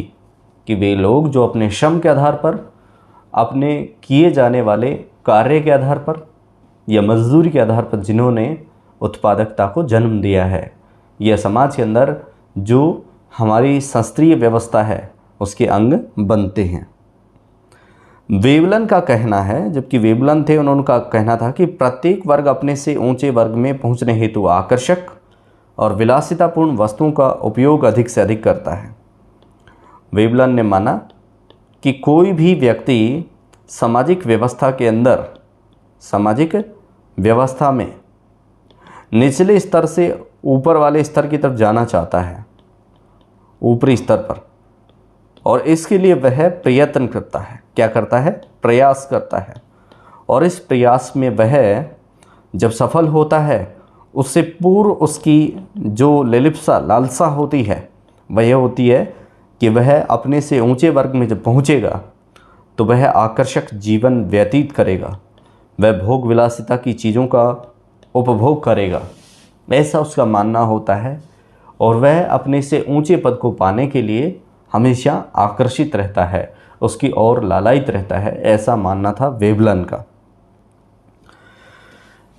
कि वे लोग जो अपने श्रम के आधार पर, अपने किए जाने वाले कार्य के आधार पर या मजदूरी के आधार पर जिन्होंने उत्पादकता को जन्म दिया है। यह समाज के अंदर जो हमारी शास्त्रीय व्यवस्था है उसके अंग बनते हैं। वेवलन का कहना है, जबकि वेवलन थे उनका कहना था कि प्रत्येक वर्ग अपने से ऊंचे वर्ग में पहुंचने हेतु आकर्षक और विलासितापूर्ण वस्तुओं का उपयोग अधिक से अधिक करता है। वेवलन ने माना कि कोई भी व्यक्ति सामाजिक व्यवस्था के अंदर, सामाजिक व्यवस्था में निचले स्तर से ऊपर वाले स्तर की तरफ जाना चाहता है, ऊपरी स्तर पर, और इसके लिए वह प्रयत्न करता है। क्या करता है? प्रयास करता है। और इस प्रयास में वह जब सफल होता है उससे पूर्व उसकी जो लिलिप्सा, लालसा होती है, वह यह होती है कि वह अपने से ऊंचे वर्ग में जब पहुंचेगा तो वह आकर्षक जीवन व्यतीत करेगा, वह भोग विलासिता की चीज़ों का उपभोग करेगा, ऐसा उसका मानना होता है। और वह अपने से ऊंचे पद को पाने के लिए हमेशा आकर्षित रहता है, उसकी ओर लालायित रहता है, ऐसा मानना था वेवलन का।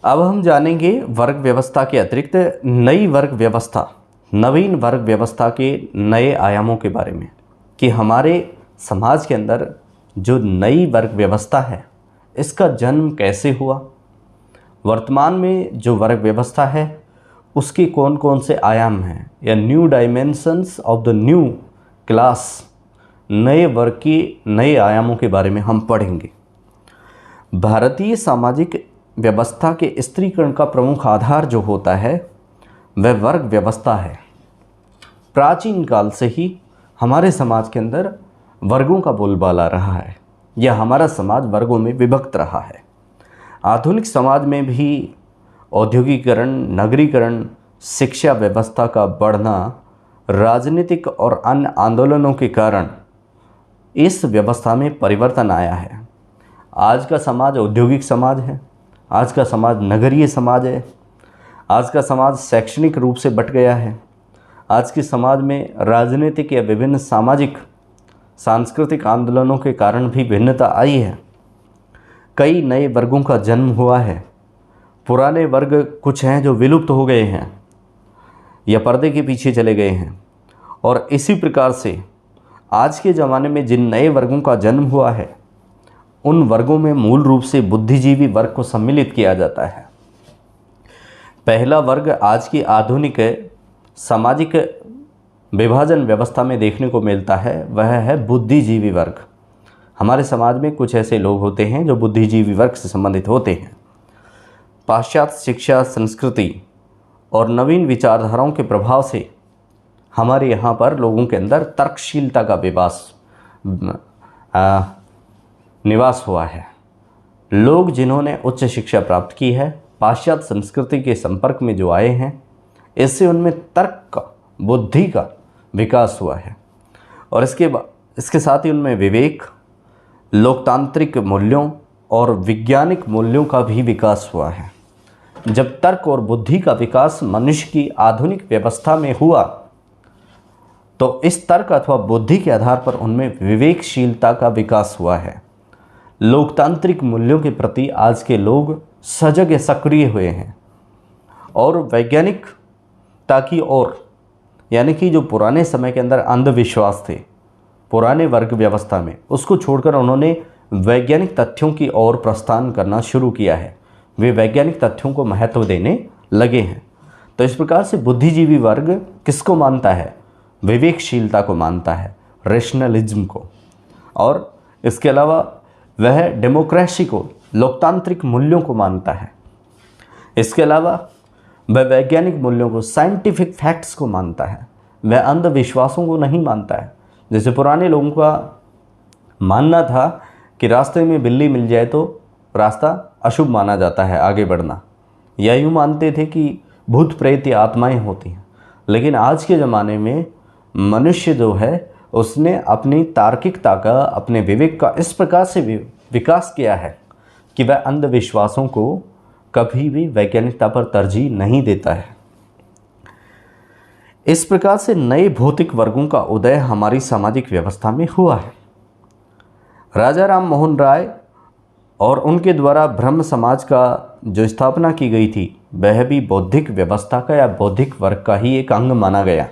अब हम जानेंगे वर्ग व्यवस्था के अतिरिक्त नई वर्ग व्यवस्था, नवीन वर्ग व्यवस्था के नए आयामों के बारे में, कि हमारे समाज के अंदर जो नई वर्ग व्यवस्था है इसका जन्म कैसे हुआ, वर्तमान में जो वर्ग व्यवस्था है उसके कौन कौन से आयाम हैं, या new dimensions of the new class, नए वर्ग के नए आयामों के बारे में हम पढ़ेंगे। भारतीय सामाजिक व्यवस्था के स्त्रीकरण का प्रमुख आधार जो होता है वह वर्ग व्यवस्था है। प्राचीन काल से ही हमारे समाज के अंदर वर्गों का बोलबाला रहा है, या हमारा समाज वर्गों में विभक्त रहा है। आधुनिक समाज में भी औद्योगिकरण, नगरीकरण, शिक्षा व्यवस्था का बढ़ना, राजनीतिक और अन्य आंदोलनों के कारण इस व्यवस्था में परिवर्तन आया है। आज का समाज औद्योगिक समाज है, आज का समाज नगरीय समाज है, आज का समाज शैक्षणिक रूप से बट गया है। आज के समाज में राजनीतिक या विभिन्न सामाजिक सांस्कृतिक आंदोलनों के कारण भी भिन्नता आई है। कई नए वर्गों का जन्म हुआ है। पुराने वर्ग कुछ हैं जो विलुप्त हो गए हैं या पर्दे के पीछे चले गए हैं, और इसी प्रकार से आज के ज़माने में जिन नए वर्गों का जन्म हुआ है उन वर्गों में मूल रूप से बुद्धिजीवी वर्ग को सम्मिलित किया जाता है। पहला वर्ग आज की आधुनिक सामाजिक विभाजन व्यवस्था में देखने को मिलता है, वह है बुद्धिजीवी वर्ग। हमारे समाज में कुछ ऐसे लोग होते हैं जो बुद्धिजीवी वर्ग से संबंधित होते हैं। पाश्चात्य शिक्षा, संस्कृति और नवीन विचारधाराओं के प्रभाव से हमारे यहाँ पर लोगों के अंदर तर्कशीलता का निवास हुआ है। लोग जिन्होंने उच्च शिक्षा प्राप्त की है, पाश्चात्य संस्कृति के संपर्क में जो आए हैं, इससे उनमें तर्क का, बुद्धि का विकास हुआ है, और इसके साथ ही उनमें विवेक, लोकतांत्रिक मूल्यों और वैज्ञानिक मूल्यों का भी विकास हुआ है। जब तर्क और बुद्धि का विकास मनुष्य की आधुनिक व्यवस्था में हुआ तो इस तर्क अथवा बुद्धि के आधार पर उनमें विवेकशीलता का विकास हुआ है। लोकतांत्रिक मूल्यों के प्रति आज के लोग सजग या सक्रिय हुए हैं, और वैज्ञानिकता की ओर, यानी कि जो पुराने समय के अंदर अंधविश्वास थे पुराने वर्ग व्यवस्था में, उसको छोड़कर उन्होंने वैज्ञानिक तथ्यों की ओर प्रस्थान करना शुरू किया है। वे वैज्ञानिक तथ्यों को महत्व देने लगे हैं। तो इस प्रकार से बुद्धिजीवी वर्ग किसको मानता है? विवेकशीलता को मानता है, रेशनलिज्म को, और इसके अलावा वह डेमोक्रेसी को, लोकतांत्रिक मूल्यों को मानता है। इसके अलावा वह वैज्ञानिक मूल्यों को, साइंटिफिक फैक्ट्स को मानता है। वह अंधविश्वासों को नहीं मानता है। जैसे पुराने लोगों का मानना था कि रास्ते में बिल्ली मिल जाए तो रास्ता अशुभ माना जाता है आगे बढ़ना, या यूँ मानते थे कि भूत प्रेत या आत्माएं होती हैं। लेकिन आज के ज़माने में मनुष्य जो है उसने अपनी तार्किकता का, अपने विवेक का इस प्रकार से विकास किया है कि वह अंधविश्वासों को कभी भी वैज्ञानिकता पर तरजीह नहीं देता है। इस प्रकार से नए भौतिक वर्गों का उदय हमारी सामाजिक व्यवस्था में हुआ है। राजा राम मोहन राय और उनके द्वारा ब्रह्म समाज का जो स्थापना की गई थी, वह भी बौद्धिक व्यवस्था का या बौद्धिक वर्ग का ही एक अंग माना गया।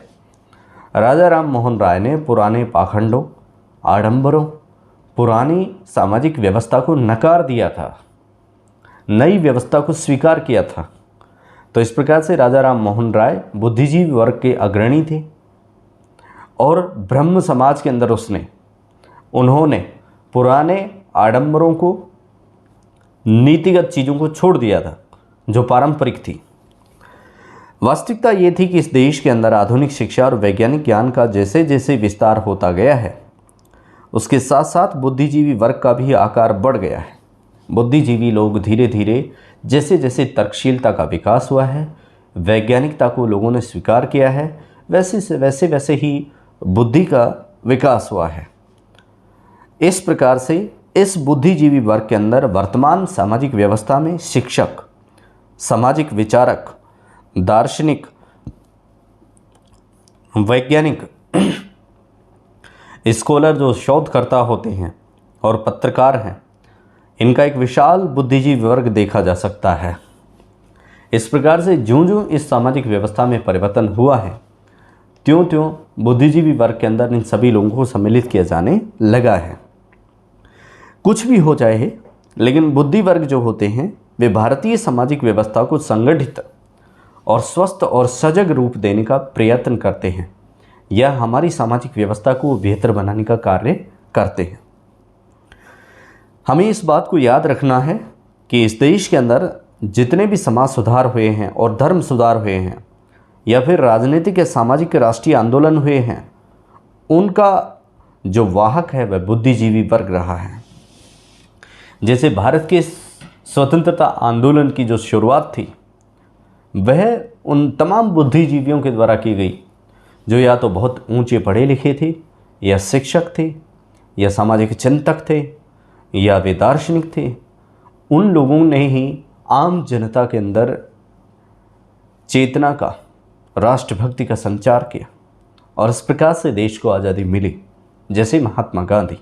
राजा राम मोहन राय ने पुराने पाखंडों, आडंबरों, पुरानी सामाजिक व्यवस्था को नकार दिया था, नई व्यवस्था को स्वीकार किया था। तो इस प्रकार से राजा राम मोहन राय बुद्धिजीवी वर्ग के अग्रणी थे, और ब्रह्म समाज के अंदर उन्होंने पुराने आडंबरों को, नीतिगत चीज़ों को छोड़ दिया था जो पारंपरिक थी। वास्तविकता ये थी कि इस देश के अंदर आधुनिक शिक्षा और वैज्ञानिक ज्ञान का जैसे जैसे विस्तार होता गया है, उसके साथ साथ बुद्धिजीवी वर्ग का भी आकार बढ़ गया है। बुद्धिजीवी लोग धीरे धीरे, जैसे जैसे तर्कशीलता का विकास हुआ है, वैज्ञानिकता को लोगों ने स्वीकार किया है, वैसे ही बुद्धि का विकास हुआ है। इस प्रकार से इस बुद्धिजीवी वर्ग के अंदर वर्तमान सामाजिक व्यवस्था में शिक्षक, सामाजिक विचारक, दार्शनिक, वैज्ञानिक, स्कॉलर जो शोधकर्ता होते हैं और पत्रकार हैं, इनका एक विशाल बुद्धिजीवी वर्ग देखा जा सकता है। इस प्रकार से ज्यों-ज्यों इस सामाजिक व्यवस्था में परिवर्तन हुआ है, त्यों-त्यों बुद्धिजीवी वर्ग के अंदर इन सभी लोगों को सम्मिलित किया जाने लगा है। कुछ भी हो जाए, लेकिन बुद्धि वर्ग जो होते हैं वे भारतीय सामाजिक व्यवस्था को संगठित और स्वस्थ और सजग रूप देने का प्रयत्न करते हैं या हमारी सामाजिक व्यवस्था को बेहतर बनाने का कार्य करते हैं। हमें इस बात को याद रखना है कि इस देश के अंदर जितने भी समाज सुधार हुए हैं और धर्म सुधार हुए हैं या फिर राजनीतिक या सामाजिक राष्ट्रीय आंदोलन हुए हैं, उनका जो वाहक है वह बुद्धिजीवी वर्ग रहा है। जैसे भारत के स्वतंत्रता आंदोलन की जो शुरुआत थी वह उन तमाम बुद्धिजीवियों के द्वारा की गई जो या तो बहुत ऊंचे पढ़े लिखे थे या शिक्षक थे या सामाजिक चिंतक थे या वे दार्शनिक थे। उन लोगों ने ही आम जनता के अंदर चेतना का, राष्ट्रभक्ति का संचार किया और इस प्रकार से देश को आज़ादी मिली। जैसे महात्मा गांधी,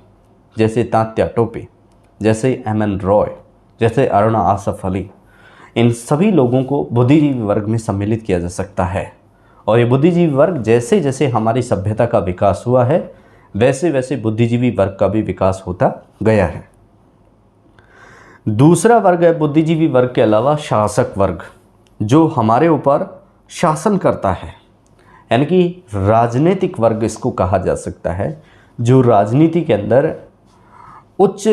जैसे तात्या टोपे, जैसे एम.एन. रॉय, जैसे अरुणा आसफ अली, इन सभी लोगों को बुद्धिजीवी वर्ग में सम्मिलित किया जा सकता है। और ये बुद्धिजीवी वर्ग जैसे जैसे हमारी सभ्यता का विकास हुआ है वैसे वैसे बुद्धिजीवी वर्ग का भी विकास होता गया है। दूसरा वर्ग है बुद्धिजीवी वर्ग के अलावा शासक वर्ग, जो हमारे ऊपर शासन करता है, यानी कि राजनीतिक वर्ग इसको कहा जा सकता है, जो राजनीति के अंदर उच्च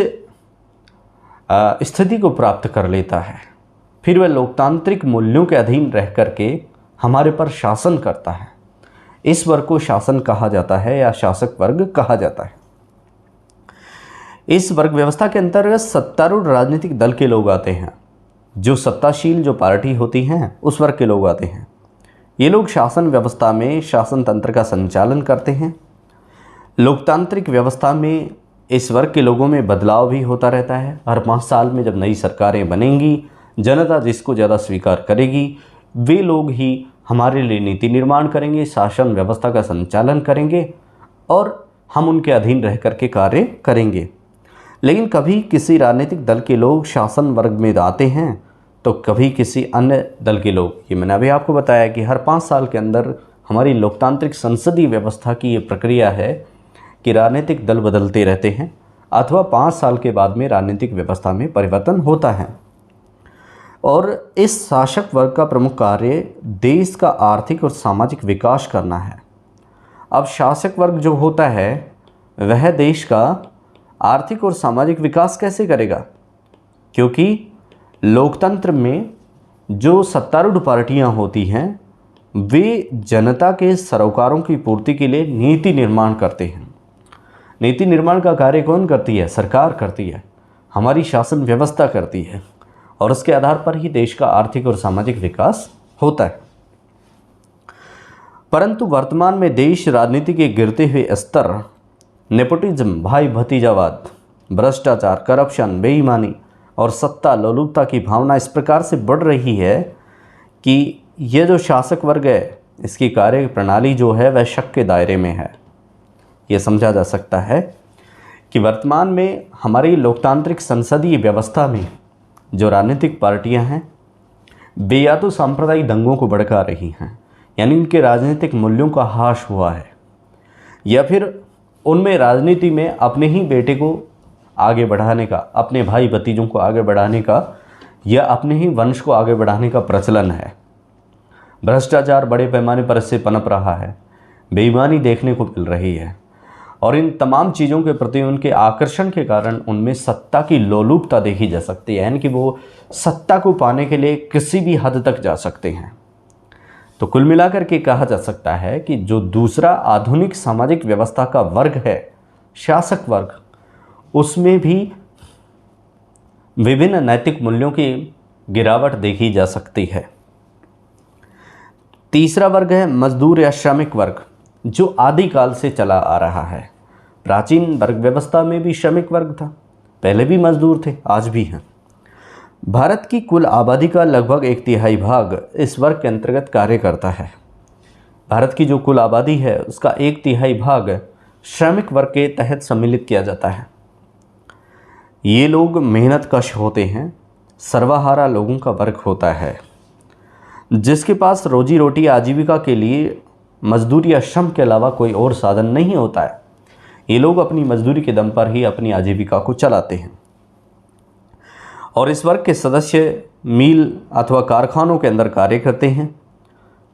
स्थिति को प्राप्त कर लेता है। फिर वह लोकतांत्रिक मूल्यों के अधीन रह करके हमारे पर शासन करता है। इस वर्ग को शासन कहा जाता है या शासक वर्ग कहा जाता है। इस वर्ग व्यवस्था के अंतर्गत सत्तारूढ़ राजनीतिक दल के लोग आते हैं, जो सत्ताशील जो पार्टी होती हैं उस वर्ग के लोग आते हैं। ये लोग शासन व्यवस्था में शासन तंत्र का संचालन करते हैं। लोकतांत्रिक व्यवस्था में इस वर्ग के लोगों में बदलाव भी होता रहता है। हर 5 साल में जब नई सरकारें बनेंगी, जनता जिसको ज़्यादा स्वीकार करेगी वे लोग ही हमारे लिए नीति निर्माण करेंगे, शासन व्यवस्था का संचालन करेंगे और हम उनके अधीन रह करके कार्य करेंगे। लेकिन कभी किसी राजनीतिक दल के लोग शासन वर्ग में आते हैं तो कभी किसी अन्य दल के लोग। ये मैंने अभी आपको बताया कि हर 5 साल के अंदर हमारी लोकतांत्रिक संसदीय व्यवस्था की ये प्रक्रिया है कि राजनीतिक दल बदलते रहते हैं अथवा 5 साल के बाद में राजनीतिक व्यवस्था में परिवर्तन होता है। और इस शासक वर्ग का प्रमुख कार्य देश का आर्थिक और सामाजिक विकास करना है। अब शासक वर्ग जो होता है वह देश का आर्थिक और सामाजिक विकास कैसे करेगा, क्योंकि लोकतंत्र में जो सत्तारूढ़ पार्टियां होती हैं वे जनता के सरोकारों की पूर्ति के लिए नीति निर्माण करते हैं। नीति निर्माण का कार्य कौन करती है? सरकार करती है, हमारी शासन व्यवस्था करती है और उसके आधार पर ही देश का आर्थिक और सामाजिक विकास होता है। परंतु वर्तमान में देश राजनीति के गिरते हुए स्तर, नेपोटिज्म, भाई भतीजावाद, भ्रष्टाचार, करप्शन, बेईमानी और सत्ता लोलुपता की भावना इस प्रकार से बढ़ रही है कि यह जो शासक वर्ग है इसकी कार्य प्रणाली जो है वह शक के दायरे में है। यह समझा जा सकता है कि वर्तमान में हमारी लोकतांत्रिक संसदीय व्यवस्था में जो राजनीतिक पार्टियां हैं वे या तो सांप्रदायिक दंगों को भड़का रही हैं, यानी उनके राजनीतिक मूल्यों का ह्रास हुआ है, या फिर उनमें राजनीति में अपने ही बेटे को आगे बढ़ाने का, अपने भाई भतीजों को आगे बढ़ाने का या अपने ही वंश को आगे बढ़ाने का प्रचलन है। भ्रष्टाचार बड़े पैमाने पर इससे पनप रहा है, बेईमानी देखने को मिल रही है और इन तमाम चीज़ों के प्रति उनके आकर्षण के कारण उनमें सत्ता की लोलुपता देखी जा सकती है, यानी कि वो सत्ता को पाने के लिए किसी भी हद तक जा सकते हैं। तो कुल मिलाकर के कहा जा सकता है कि जो दूसरा आधुनिक सामाजिक व्यवस्था का वर्ग है शासक वर्ग, उसमें भी विभिन्न नैतिक मूल्यों की गिरावट देखी जा सकती है। तीसरा वर्ग है मजदूर या श्रमिक वर्ग, जो आदिकाल से चला आ रहा है। प्राचीन वर्ग व्यवस्था में भी श्रमिक वर्ग था, पहले भी मजदूर थे, आज भी हैं। भारत की कुल आबादी का लगभग 1/3 भाग इस वर्ग के अंतर्गत कार्य करता है। भारत की जो कुल आबादी है उसका 1/3 भाग श्रमिक वर्ग के तहत सम्मिलित किया जाता है। ये लोग मेहनत कश होते हैं, सर्वहारा लोगों का वर्ग होता है, जिसके पास रोजी रोटी आजीविका के लिए मजदूरी या श्रम के अलावा कोई और साधन नहीं होता है। ये लोग अपनी मजदूरी के दम पर ही अपनी आजीविका को चलाते हैं। और इस वर्ग के सदस्य मिल अथवा कारखानों के अंदर कार्य करते हैं।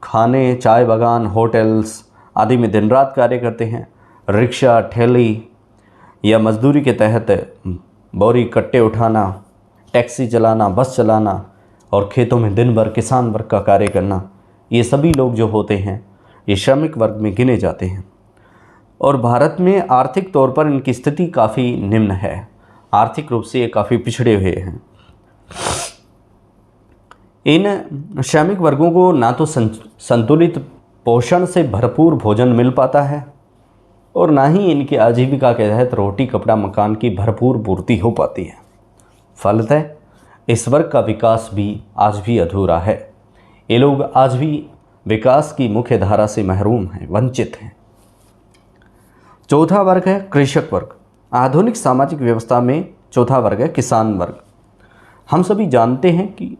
खाने, चाय बागान, होटल्स आदि में दिन रात कार्य करते हैं। रिक्शा, ठेली या मजदूरी के तहत बोरी कट्टे उठाना, टैक्सी चलाना, बस चलाना और खेतों में दिन भर किसान वर्ग का कार्य करना, ये सभी लोग जो होते हैं ये श्रमिक वर्ग में गिने जाते हैं। और भारत में आर्थिक तौर पर इनकी स्थिति काफ़ी निम्न है। आर्थिक रूप से ये काफ़ी पिछड़े हुए हैं। इन श्रमिक वर्गों को ना तो संतुलित पोषण से भरपूर भोजन मिल पाता है और ना ही इनकी आजीविका के तहत रोटी, कपड़ा, मकान की भरपूर पूर्ति हो पाती है। फलतः इस वर्ग का विकास भी आज भी अधूरा है। ये लोग आज भी विकास की मुख्य धारा से महरूम हैं, वंचित हैं। चौथा वर्ग है कृषक वर्ग। आधुनिक सामाजिक व्यवस्था में चौथा वर्ग है किसान वर्ग। हम सभी जानते हैं कि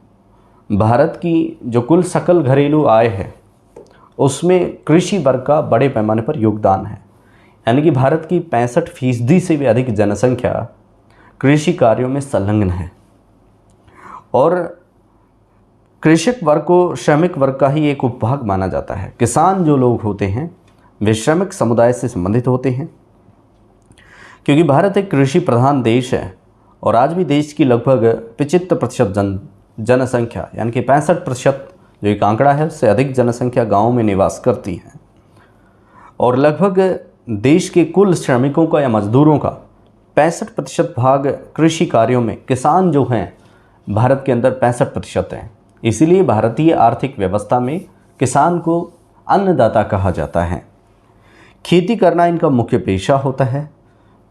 भारत की जो कुल सकल घरेलू आय है उसमें कृषि वर्ग का बड़े पैमाने पर योगदान है। यानी कि भारत की 65% से भी अधिक जनसंख्या कृषि कार्यों में संलग्न है। और कृषक वर्ग को श्रमिक वर्ग का ही एक उपभाग माना जाता है। किसान जो लोग होते हैं वे श्रमिक समुदाय से संबंधित होते हैं, क्योंकि भारत एक कृषि प्रधान देश है और आज भी देश की लगभग 75% जनसंख्या यानी कि 65% जो एक आंकड़ा है उससे अधिक जनसंख्या गाँव में निवास करती है। और लगभग देश के कुल श्रमिकों का या मजदूरों का 65% भाग कृषि कार्यों में किसान जो हैं भारत के अंदर 65% हैं। इसीलिए भारतीय आर्थिक व्यवस्था में किसान को अन्नदाता कहा जाता है। खेती करना इनका मुख्य पेशा होता है।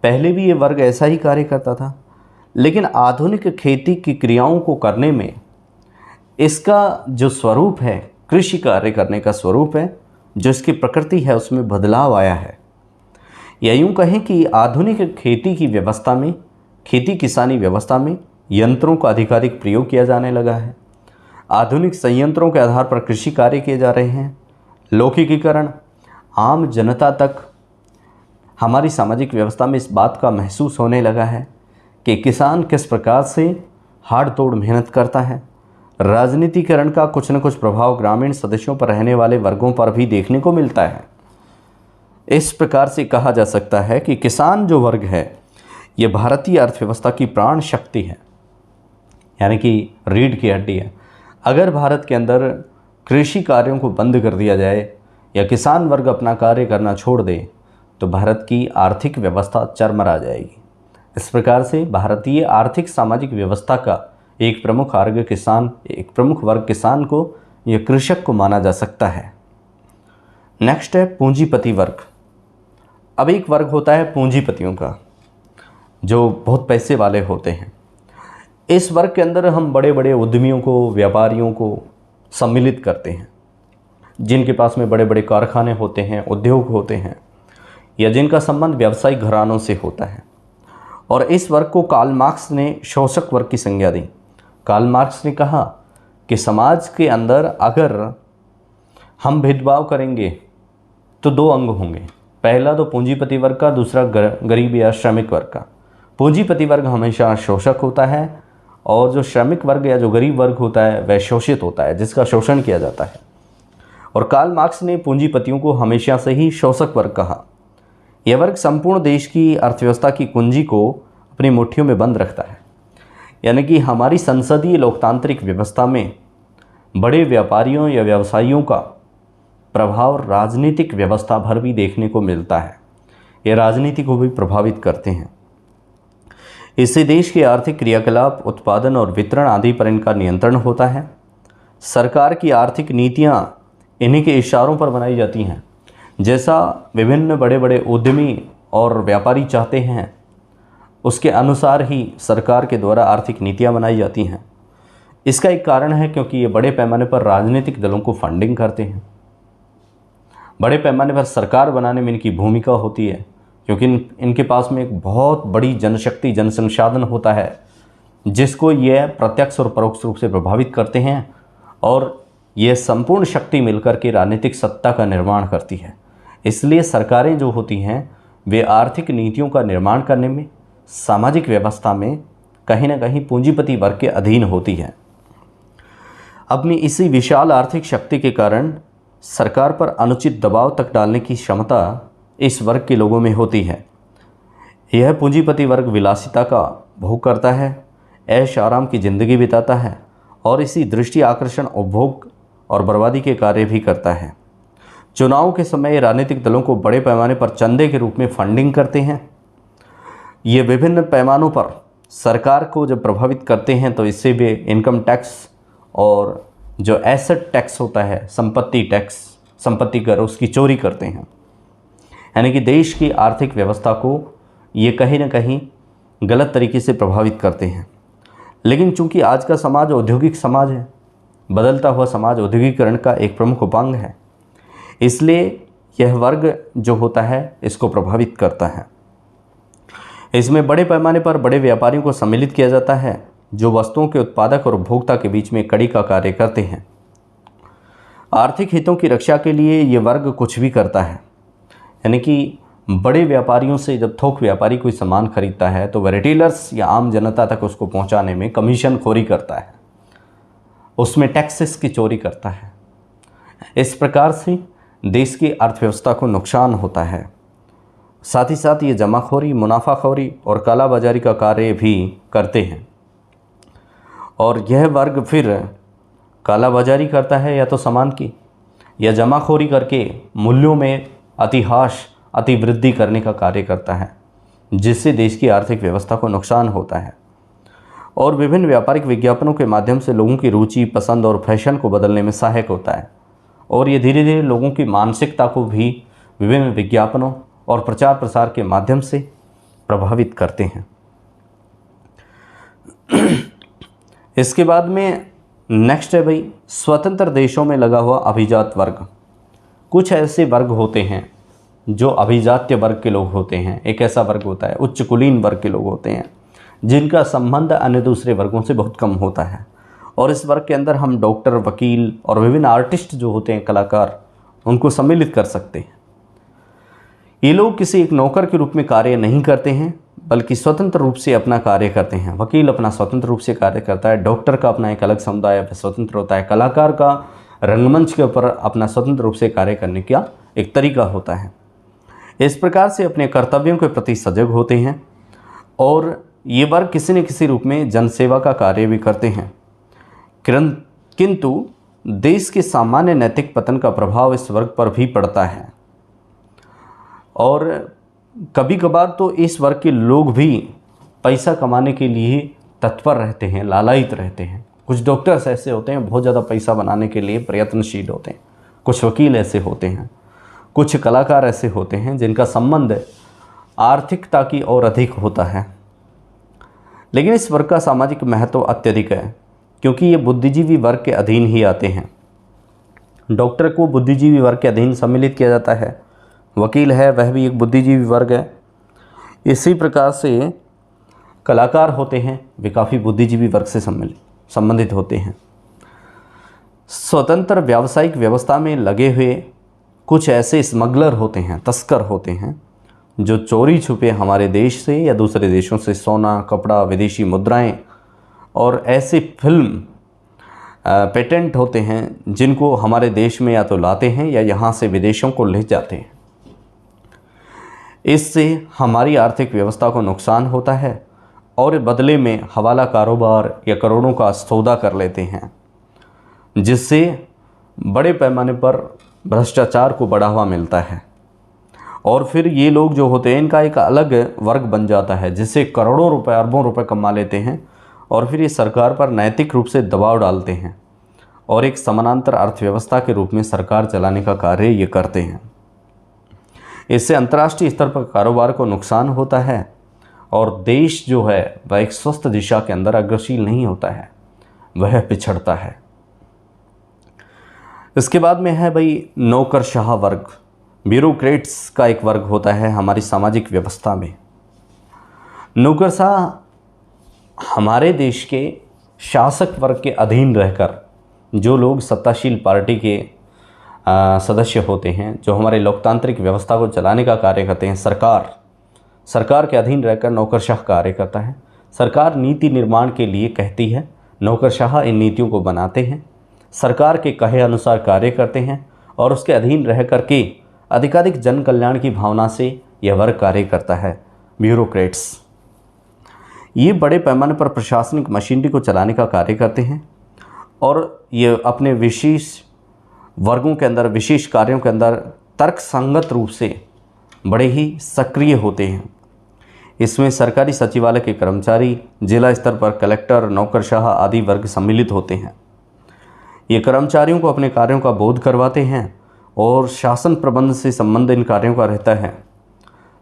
पहले भी ये वर्ग ऐसा ही कार्य करता था, लेकिन आधुनिक खेती की क्रियाओं को करने में इसका जो स्वरूप है, कृषि कार्य करने का स्वरूप है, जो इसकी प्रकृति है उसमें बदलाव आया है। या यूँ कहें कि आधुनिक खेती की व्यवस्था में, खेती किसानी व्यवस्था में यंत्रों का आधिकारिक प्रयोग किया जाने लगा है। आधुनिक संयंत्रों के आधार पर कृषि कार्य किए जा रहे हैं। लौकिकीकरण आम जनता तक हमारी सामाजिक व्यवस्था में इस बात का महसूस होने लगा है कि किसान किस प्रकार से हाड़ तोड़ मेहनत करता है। राजनीतिकरण का कुछ न कुछ प्रभाव ग्रामीण सदस्यों पर रहने वाले वर्गों पर भी देखने को मिलता है। इस प्रकार से कहा जा सकता है कि किसान जो वर्ग है ये भारतीय अर्थव्यवस्था की प्राण शक्ति है, यानी कि रीढ़ की हड्डी है। अगर भारत के अंदर कृषि कार्यों को बंद कर दिया जाए या किसान वर्ग अपना कार्य करना छोड़ दे तो भारत की आर्थिक व्यवस्था चरमरा जाएगी। इस प्रकार से भारतीय आर्थिक सामाजिक व्यवस्था का एक प्रमुख वर्ग किसान को या कृषक को माना जा सकता है। नेक्स्ट है पूंजीपति वर्ग। अब एक वर्ग होता है पूंजीपतियों का, जो बहुत पैसे वाले होते हैं। इस वर्ग के अंदर हम बड़े बड़े उद्यमियों को, व्यापारियों को सम्मिलित करते हैं, जिनके पास में बड़े बड़े कारखाने होते हैं, उद्योग होते हैं, या जिनका संबंध व्यावसायिक घरानों से होता है। और इस वर्ग को कार्ल मार्क्स ने शोषक वर्ग की संज्ञा दी। कार्ल मार्क्स ने कहा कि समाज के अंदर अगर हम भेदभाव करेंगे तो दो अंग होंगे, पहला तो पूंजीपति वर्ग का, दूसरा गरीब या श्रमिक वर्ग का। पूंजीपति वर्ग हमेशा शोषक होता है और जो श्रमिक वर्ग या जो गरीब वर्ग होता है वह शोषित होता है, जिसका शोषण किया जाता है। और कार्ल मार्क्स ने पूंजीपतियों को हमेशा से ही शोषक वर्ग कहा। यह वर्ग संपूर्ण देश की अर्थव्यवस्था की कुंजी को अपनी मुट्ठियों में बंद रखता है। यानी कि हमारी संसदीय लोकतांत्रिक व्यवस्था में बड़े व्यापारियों या व्यवसायियों का प्रभाव राजनीतिक व्यवस्था भर भी देखने को मिलता है। ये राजनीति को भी प्रभावित करते हैं। इससे देश के आर्थिक क्रियाकलाप, उत्पादन और वितरण आदि पर इनका नियंत्रण होता है। सरकार की आर्थिक नीतियाँ इन्हीं के इशारों पर बनाई जाती हैं। जैसा विभिन्न बड़े बड़े उद्यमी और व्यापारी चाहते हैं उसके अनुसार ही सरकार के द्वारा आर्थिक नीतियाँ बनाई जाती हैं। इसका एक कारण है क्योंकि ये बड़े पैमाने पर राजनीतिक दलों को फंडिंग करते हैं। बड़े पैमाने पर सरकार बनाने में इनकी भूमिका होती है, क्योंकि इनके पास में एक बहुत बड़ी जनशक्ति, जनसंसाधन होता है जिसको ये प्रत्यक्ष और परोक्ष रूप से प्रभावित करते हैं। और ये संपूर्ण शक्ति मिलकर के राजनीतिक सत्ता का निर्माण करती है। इसलिए सरकारें जो होती हैं वे आर्थिक नीतियों का निर्माण करने में, सामाजिक व्यवस्था में कहीं ना कहीं पूंजीपति वर्ग के अधीन होती है। अपनी इसी विशाल आर्थिक शक्ति के कारण सरकार पर अनुचित दबाव तक डालने की क्षमता इस वर्ग के लोगों में होती है। यह पूंजीपति वर्ग विलासिता का भोग करता है, ऐश आराम की ज़िंदगी बिताता है और इसी दृष्टि आकर्षण उपभोग और बर्बादी के कार्य भी करता है। चुनाव के समय राजनीतिक दलों को बड़े पैमाने पर चंदे के रूप में फंडिंग करते हैं। ये विभिन्न पैमानों पर सरकार को जब प्रभावित करते हैं तो इससे भी इनकम टैक्स और जो एसेट टैक्स होता है, संपत्ति टैक्स, संपत्ति कर, उसकी चोरी करते हैं। यानी कि देश की आर्थिक व्यवस्था को ये कहीं ना कहीं गलत तरीके से प्रभावित करते हैं। लेकिन चूंकि आज का समाज औद्योगिक समाज है, बदलता हुआ समाज औद्योगिकरण का एक प्रमुख उपांग है, इसलिए यह वर्ग जो होता है इसको प्रभावित करता है। इसमें बड़े पैमाने पर बड़े व्यापारियों को सम्मिलित किया जाता है जो वस्तुओं के उत्पादक और उपभोक्ता के बीच में कड़ी का कार्य करते हैं। आर्थिक हितों की रक्षा के लिए ये वर्ग कुछ भी करता है। यानी कि बड़े व्यापारियों से जब थोक व्यापारी कोई सामान खरीदता है तो वह रिटेलर्स या आम जनता तक उसको पहुंचाने में कमीशन खोरी करता है, उसमें टैक्सेस की चोरी करता है। इस प्रकार से देश की अर्थव्यवस्था को नुकसान होता है। साथ ही साथ ये जमाखोरी, मुनाफाखोरी और कालाबाजारी का कार्य भी करते हैं। और यह वर्ग फिर कालाबाजारी करता है या तो सामान की, या जमाखोरी करके मूल्यों में अतिवृद्धि करने का कार्य करता है, जिससे देश की आर्थिक व्यवस्था को नुकसान होता है। और विभिन्न व्यापारिक विज्ञापनों के माध्यम से लोगों की रुचि, पसंद और फैशन को बदलने में सहायक होता है। और ये धीरे धीरे लोगों की मानसिकता को भी विभिन्न विज्ञापनों और प्रचार प्रसार के माध्यम से प्रभावित करते हैं। इसके बाद में नेक्स्ट है भाई, स्वतंत्र देशों में लगा हुआ अभिजात वर्ग। कुछ ऐसे वर्ग होते हैं जो अभिजात्य वर्ग के लोग होते हैं। एक ऐसा वर्ग होता है, उच्च कुलीन वर्ग के लोग होते हैं, जिनका संबंध अन्य दूसरे वर्गों से बहुत कम होता है। और इस वर्ग के अंदर हम डॉक्टर, वकील और विभिन्न आर्टिस्ट जो होते हैं, कलाकार, उनको सम्मिलित कर सकते हैं। ये लोग किसी एक नौकर के रूप में कार्य नहीं करते हैं, बल्कि स्वतंत्र रूप से अपना कार्य करते हैं। वकील अपना स्वतंत्र रूप से कार्य करता है, डॉक्टर का अपना एक अलग समुदाय स्वतंत्र होता है, कलाकार का रंगमंच के ऊपर अपना स्वतंत्र रूप से कार्य करने का एक तरीका होता है। इस प्रकार से अपने कर्तव्यों के प्रति सजग होते हैं और ये वर्ग किसी न किसी रूप में जनसेवा का कार्य भी करते हैं। किंतु देश के सामान्य नैतिक पतन का प्रभाव इस वर्ग पर भी पड़ता है। और कभी कभार तो इस वर्ग के लोग भी पैसा कमाने के लिए तत्पर रहते हैं, लालायित रहते हैं। कुछ डॉक्टर्स ऐसे होते हैं बहुत ज़्यादा पैसा बनाने के लिए प्रयत्नशील होते हैं, कुछ वकील ऐसे होते हैं, कुछ कलाकार ऐसे होते हैं जिनका संबंध आर्थिकता की और अधिक होता है। लेकिन इस वर्ग का सामाजिक महत्व अत्यधिक है, क्योंकि ये बुद्धिजीवी वर्ग के अधीन ही आते हैं। डॉक्टर को बुद्धिजीवी वर्ग के अधीन सम्मिलित किया जाता है, वकील है वह भी एक बुद्धिजीवी वर्ग है। इसी प्रकार से कलाकार होते हैं, वे काफ़ी बुद्धिजीवी वर्ग से संबंधित होते हैं। स्वतंत्र व्यावसायिक व्यवस्था में लगे हुए कुछ ऐसे स्मगलर होते हैं, तस्कर होते हैं, जो चोरी छुपे हमारे देश से या दूसरे देशों से सोना, कपड़ा, विदेशी मुद्राएं और ऐसे फिल्म पेटेंट होते हैं जिनको हमारे देश में या तो लाते हैं या यहाँ से विदेशों को ले जाते हैं। इससे हमारी आर्थिक व्यवस्था को नुकसान होता है और बदले में हवाला कारोबार या करोड़ों का सौदा कर लेते हैं, जिससे बड़े पैमाने पर भ्रष्टाचार को बढ़ावा मिलता है। और फिर ये लोग जो होते हैं इनका एक अलग वर्ग बन जाता है, जिससे करोड़ों रुपए, अरबों रुपए कमा लेते हैं और फिर ये सरकार पर नैतिक रूप से दबाव डालते हैं और एक समानांतर अर्थव्यवस्था के रूप में सरकार चलाने का कार्य ये करते हैं। इससे अंतर्राष्ट्रीय स्तर पर कारोबार को नुकसान होता है और देश जो है वह एक स्वस्थ दिशा के अंदर अग्रसर नहीं होता है, वह पिछड़ता है। इसके बाद में है भाई नौकरशाह वर्ग। ब्यूरोक्रेट्स का एक वर्ग होता है हमारी सामाजिक व्यवस्था में। नौकरशाह हमारे देश के शासक वर्ग के अधीन रहकर जो लोग सत्ताशील पार्टी के सदस्य होते हैं, जो हमारे लोकतांत्रिक व्यवस्था को चलाने का कार्य करते हैं, सरकार के अधीन रहकर नौकरशाह कार्य करता है। सरकार नीति निर्माण के लिए कहती है, नौकरशाह इन नीतियों को बनाते हैं, सरकार के कहे अनुसार कार्य करते हैं और उसके अधीन रह करके अधिकाधिक जन कल्याण की भावना से यह वर्ग कार्य करता है। ब्यूरोक्रेट्स ये बड़े पैमाने पर प्रशासनिक मशीनरी को चलाने का कार्य करते हैं और ये अपने विशेष वर्गों के अंदर, विशेष कार्यों के अंदर तर्कसंगत रूप से बड़े ही सक्रिय होते हैं। इसमें सरकारी सचिवालय के कर्मचारी, जिला स्तर पर कलेक्टर, नौकरशाह आदि वर्ग सम्मिलित होते हैं। ये कर्मचारियों को अपने कार्यों का बोध करवाते हैं और शासन प्रबंध से संबंध इन कार्यों का रहता है।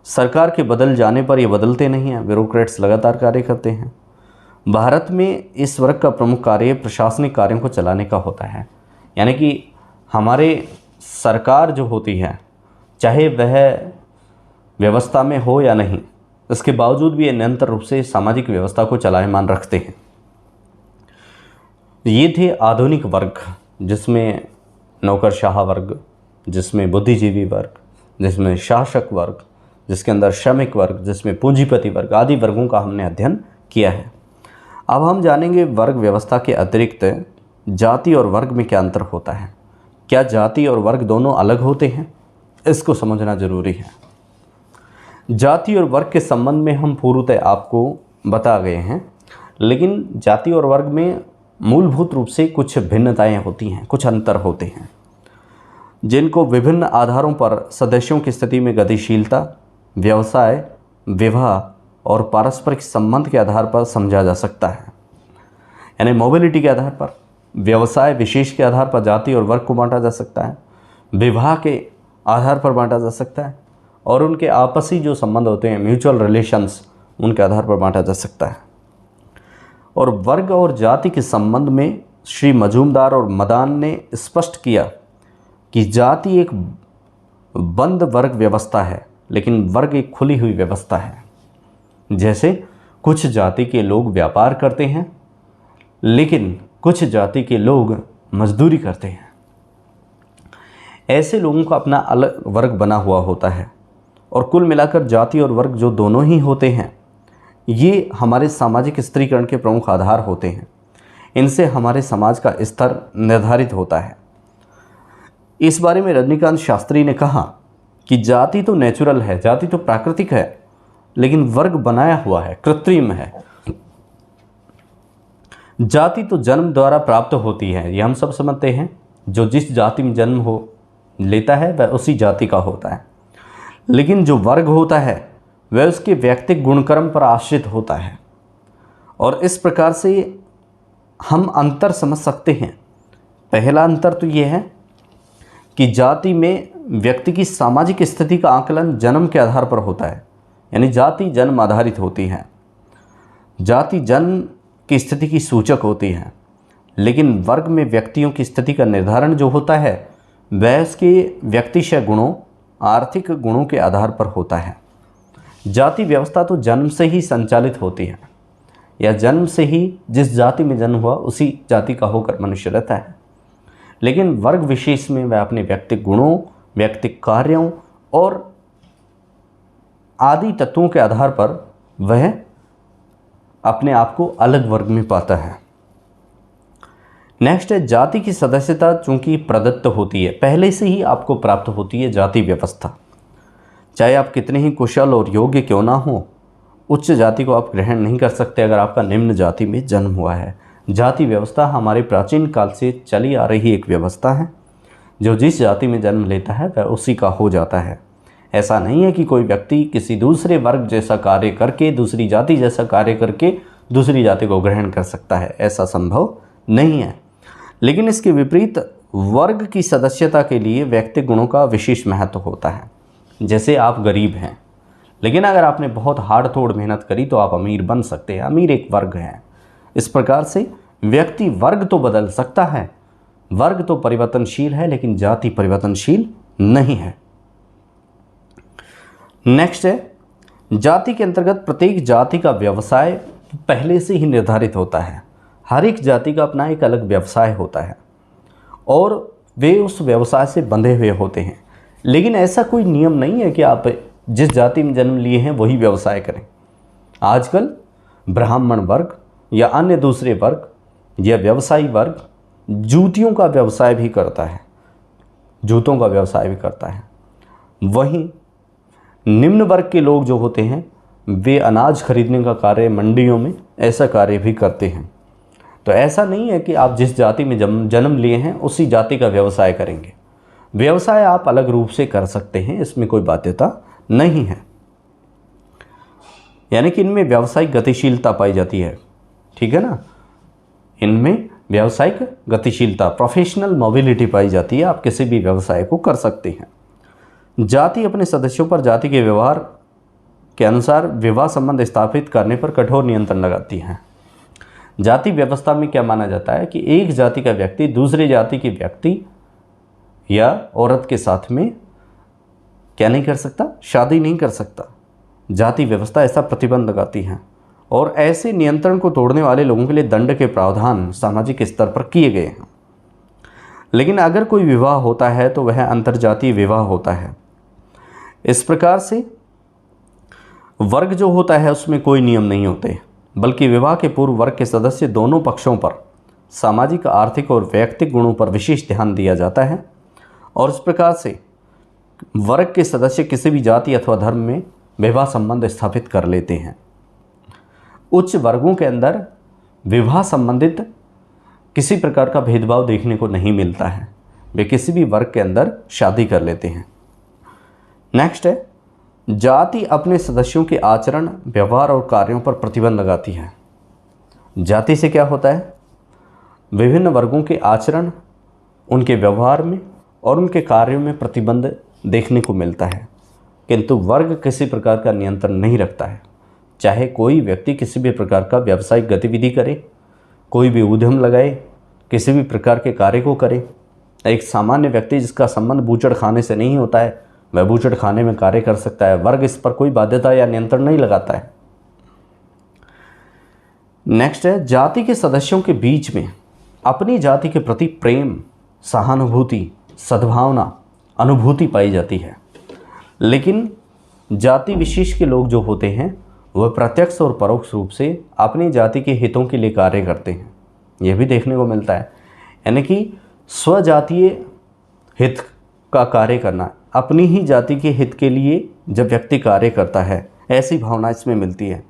सरकार के बदल जाने पर ये बदलते नहीं हैं, ब्यूरोक्रेट्स लगातार कार्य करते हैं। भारत में इस वर्ग का प्रमुख कार्य प्रशासनिक कार्यों को चलाने का होता है, यानी कि हमारे सरकार जो होती है, चाहे वह व्यवस्था में हो या नहीं, इसके बावजूद भी ये निरंतर रूप से सामाजिक व्यवस्था को चलायमान रखते हैं। ये थे आधुनिक वर्ग, जिसमें नौकरशाह वर्ग, जिसमें बुद्धिजीवी वर्ग, जिसमें शासक वर्ग, जिसके अंदर श्रमिक वर्ग, जिसमें पूंजीपति वर्ग आदि वर्गों का हमने अध्ययन किया है। अब हम जानेंगे वर्ग व्यवस्था के अतिरिक्त जाति और वर्ग में क्या अंतर होता है। क्या जाति और वर्ग दोनों अलग होते हैं, इसको समझना जरूरी है। जाति और वर्ग के संबंध में हम पूर्वतः आपको बता गए हैं, लेकिन जाति और वर्ग में मूलभूत रूप से कुछ भिन्नताएं होती हैं, कुछ अंतर होते हैं, जिनको विभिन्न आधारों पर सदस्यों की स्थिति में गतिशीलता, व्यवसाय, विवाह और पारस्परिक संबंध के आधार पर समझा जा सकता है। यानी मोबिलिटी के आधार पर, व्यवसाय विशेष के आधार पर जाति और वर्ग को बांटा जा सकता है, विवाह के आधार पर बांटा जा सकता है और उनके आपसी जो संबंध होते हैं, म्यूचुअल रिलेशंस, उनके आधार पर बांटा जा सकता है। और वर्ग और जाति के संबंध में श्री मजूमदार और मदान ने स्पष्ट किया कि जाति एक बंद वर्ग व्यवस्था है, लेकिन वर्ग एक खुली हुई व्यवस्था है। जैसे कुछ जाति के लोग व्यापार करते हैं, लेकिन कुछ जाति के लोग मजदूरी करते हैं। ऐसे लोगों का अपना अलग वर्ग बना हुआ होता है और कुल मिलाकर जाति और वर्ग जो दोनों ही होते हैं, ये हमारे सामाजिक स्त्रीकरण के प्रमुख आधार होते हैं। इनसे हमारे समाज का स्तर निर्धारित होता है। इस बारे में रजनीकांत शास्त्री ने कहा कि जाति तो नेचुरल है, जाति तो प्राकृतिक है, लेकिन वर्ग बनाया हुआ है, कृत्रिम है। जाति तो जन्म द्वारा प्राप्त होती है, ये हम सब समझते हैं। जो जिस जाति में जन्म हो लेता है वह उसी जाति का होता है, लेकिन जो वर्ग होता है वह उसके व्यक्तिगत गुणकर्म पर आश्रित होता है। और इस प्रकार से हम अंतर समझ सकते हैं। पहला अंतर तो ये है कि जाति में व्यक्ति की सामाजिक स्थिति का आकलन जन्म के आधार पर होता है, यानी जाति जन्म आधारित होती है, जाति जन्म की स्थिति की सूचक होती है। लेकिन वर्ग में व्यक्तियों की स्थिति का निर्धारण जो होता है वह उसके व्यक्तिशय गुणों, आर्थिक गुणों के आधार पर होता है। जाति व्यवस्था तो जन्म से ही संचालित होती है, या जन्म से ही जिस जाति में जन्म हुआ उसी जाति का होकर मनुष्य रहता है। लेकिन वर्ग विशेष में वह अपने व्यक्तिगत गुणों, व्यक्तिगत कार्यों और आदि तत्वों के आधार पर वह अपने आप को अलग वर्ग में पाता है। नेक्स्ट है जाति की सदस्यता, चूंकि प्रदत्त होती है, पहले से ही आपको प्राप्त होती है जाति व्यवस्था। चाहे आप कितने ही कुशल और योग्य क्यों ना हो, उच्च जाति को आप ग्रहण नहीं कर सकते अगर आपका निम्न जाति में जन्म हुआ है। जाति व्यवस्था हमारे प्राचीन काल से चली आ रही एक व्यवस्था है। जो जिस जाति में जन्म लेता है वह उसी का हो जाता है। ऐसा नहीं है कि कोई व्यक्ति किसी दूसरे वर्ग जैसा कार्य करके, दूसरी जाति जैसा कार्य करके दूसरी जाति को ग्रहण कर सकता है, ऐसा संभव नहीं है। लेकिन इसके विपरीत वर्ग की सदस्यता के लिए व्यक्तिगत गुणों का विशेष महत्व होता है। जैसे आप गरीब हैं, लेकिन अगर आपने बहुत हाड़ तोड़ मेहनत करी तो आप अमीर बन सकते हैं। अमीर एक वर्ग है। इस प्रकार से व्यक्ति वर्ग तो बदल सकता है, वर्ग तो परिवर्तनशील है, लेकिन जाति परिवर्तनशील नहीं है। नेक्स्ट है जाति के अंतर्गत प्रत्येक जाति का व्यवसाय पहले से ही निर्धारित होता है। हर एक जाति का अपना एक अलग व्यवसाय होता है और वे उस व्यवसाय से बंधे हुए होते हैं। लेकिन ऐसा कोई नियम नहीं है कि आप जिस जाति में जन्म लिए हैं वही व्यवसाय करें। आजकल ब्राह्मण वर्ग या अन्य दूसरे वर्ग या व्यवसायी वर्ग जूतियों का व्यवसाय भी करता है, जूतों का व्यवसाय भी करता है। वहीं निम्न वर्ग के लोग जो होते हैं वे अनाज खरीदने का कार्य मंडियों में ऐसा कार्य भी करते हैं। तो ऐसा नहीं है कि आप जिस जाति में जन्म लिए हैं उसी जाति का व्यवसाय करेंगे। व्यवसाय आप अलग रूप से कर सकते हैं, इसमें कोई बाध्यता नहीं है। यानी कि इनमें व्यावसायिक गतिशीलता पाई जाती है, ठीक है ना। इनमें व्यावसायिक गतिशीलता, प्रोफेशनल मोबिलिटी पाई जाती है। आप किसी भी व्यवसाय को कर सकते हैं। जाति अपने सदस्यों पर जाति के व्यवहार के अनुसार विवाह संबंध स्थापित करने पर कठोर नियंत्रण लगाती है। जाति व्यवस्था में क्या माना जाता है कि एक जाति का व्यक्ति दूसरे जाति के व्यक्ति या औरत के साथ में क्या नहीं कर सकता, शादी नहीं कर सकता। जाति व्यवस्था ऐसा प्रतिबंध लगाती है और ऐसे नियंत्रण को तोड़ने वाले लोगों के लिए दंड के प्रावधान सामाजिक स्तर पर किए गए हैं। लेकिन अगर कोई विवाह होता है तो वह अंतर्जातीय विवाह होता है। इस प्रकार से वर्ग जो होता है उसमें कोई नियम नहीं होते, बल्कि विवाह के पूर्व वर्ग के सदस्य दोनों पक्षों पर सामाजिक, आर्थिक और वैयक्तिक गुणों पर विशेष ध्यान दिया जाता है और इस प्रकार से वर्ग के सदस्य किसी भी जाति अथवा धर्म में विवाह संबंध स्थापित कर लेते हैं। उच्च वर्गों के अंदर विवाह संबंधित किसी प्रकार का भेदभाव देखने को नहीं मिलता है, वे किसी भी वर्ग के अंदर शादी कर लेते हैं। नेक्स्ट है, जाति अपने सदस्यों के आचरण, व्यवहार और कार्यों पर प्रतिबंध लगाती है। जाति से क्या होता है, विभिन्न वर्गों के आचरण, उनके व्यवहार में और उनके कार्यों में प्रतिबंध देखने को मिलता है, किंतु वर्ग किसी प्रकार का नियंत्रण नहीं रखता है। चाहे कोई व्यक्ति किसी भी प्रकार का व्यावसायिक गतिविधि करे, कोई भी उद्यम लगाए, किसी भी प्रकार के कार्य को करे, एक सामान्य व्यक्ति जिसका संबंध बूचड़ खाने से नहीं होता है वह बूचड़ खाने में कार्य कर सकता है। वर्ग इस पर कोई बाध्यता या नियंत्रण नहीं लगाता है। नेक्स्ट है, जाति के सदस्यों के बीच में अपनी जाति के प्रति प्रेम, सहानुभूति, सद्भावना, अनुभूति पाई जाती है। लेकिन जाति विशेष के लोग जो होते हैं वह प्रत्यक्ष और परोक्ष रूप से अपनी जाति के हितों के लिए कार्य करते हैं, यह भी देखने को मिलता है। यानी कि स्वजातीय हित का कार्य करना, अपनी ही जाति के हित के लिए जब व्यक्ति कार्य करता है, ऐसी भावना इसमें मिलती है।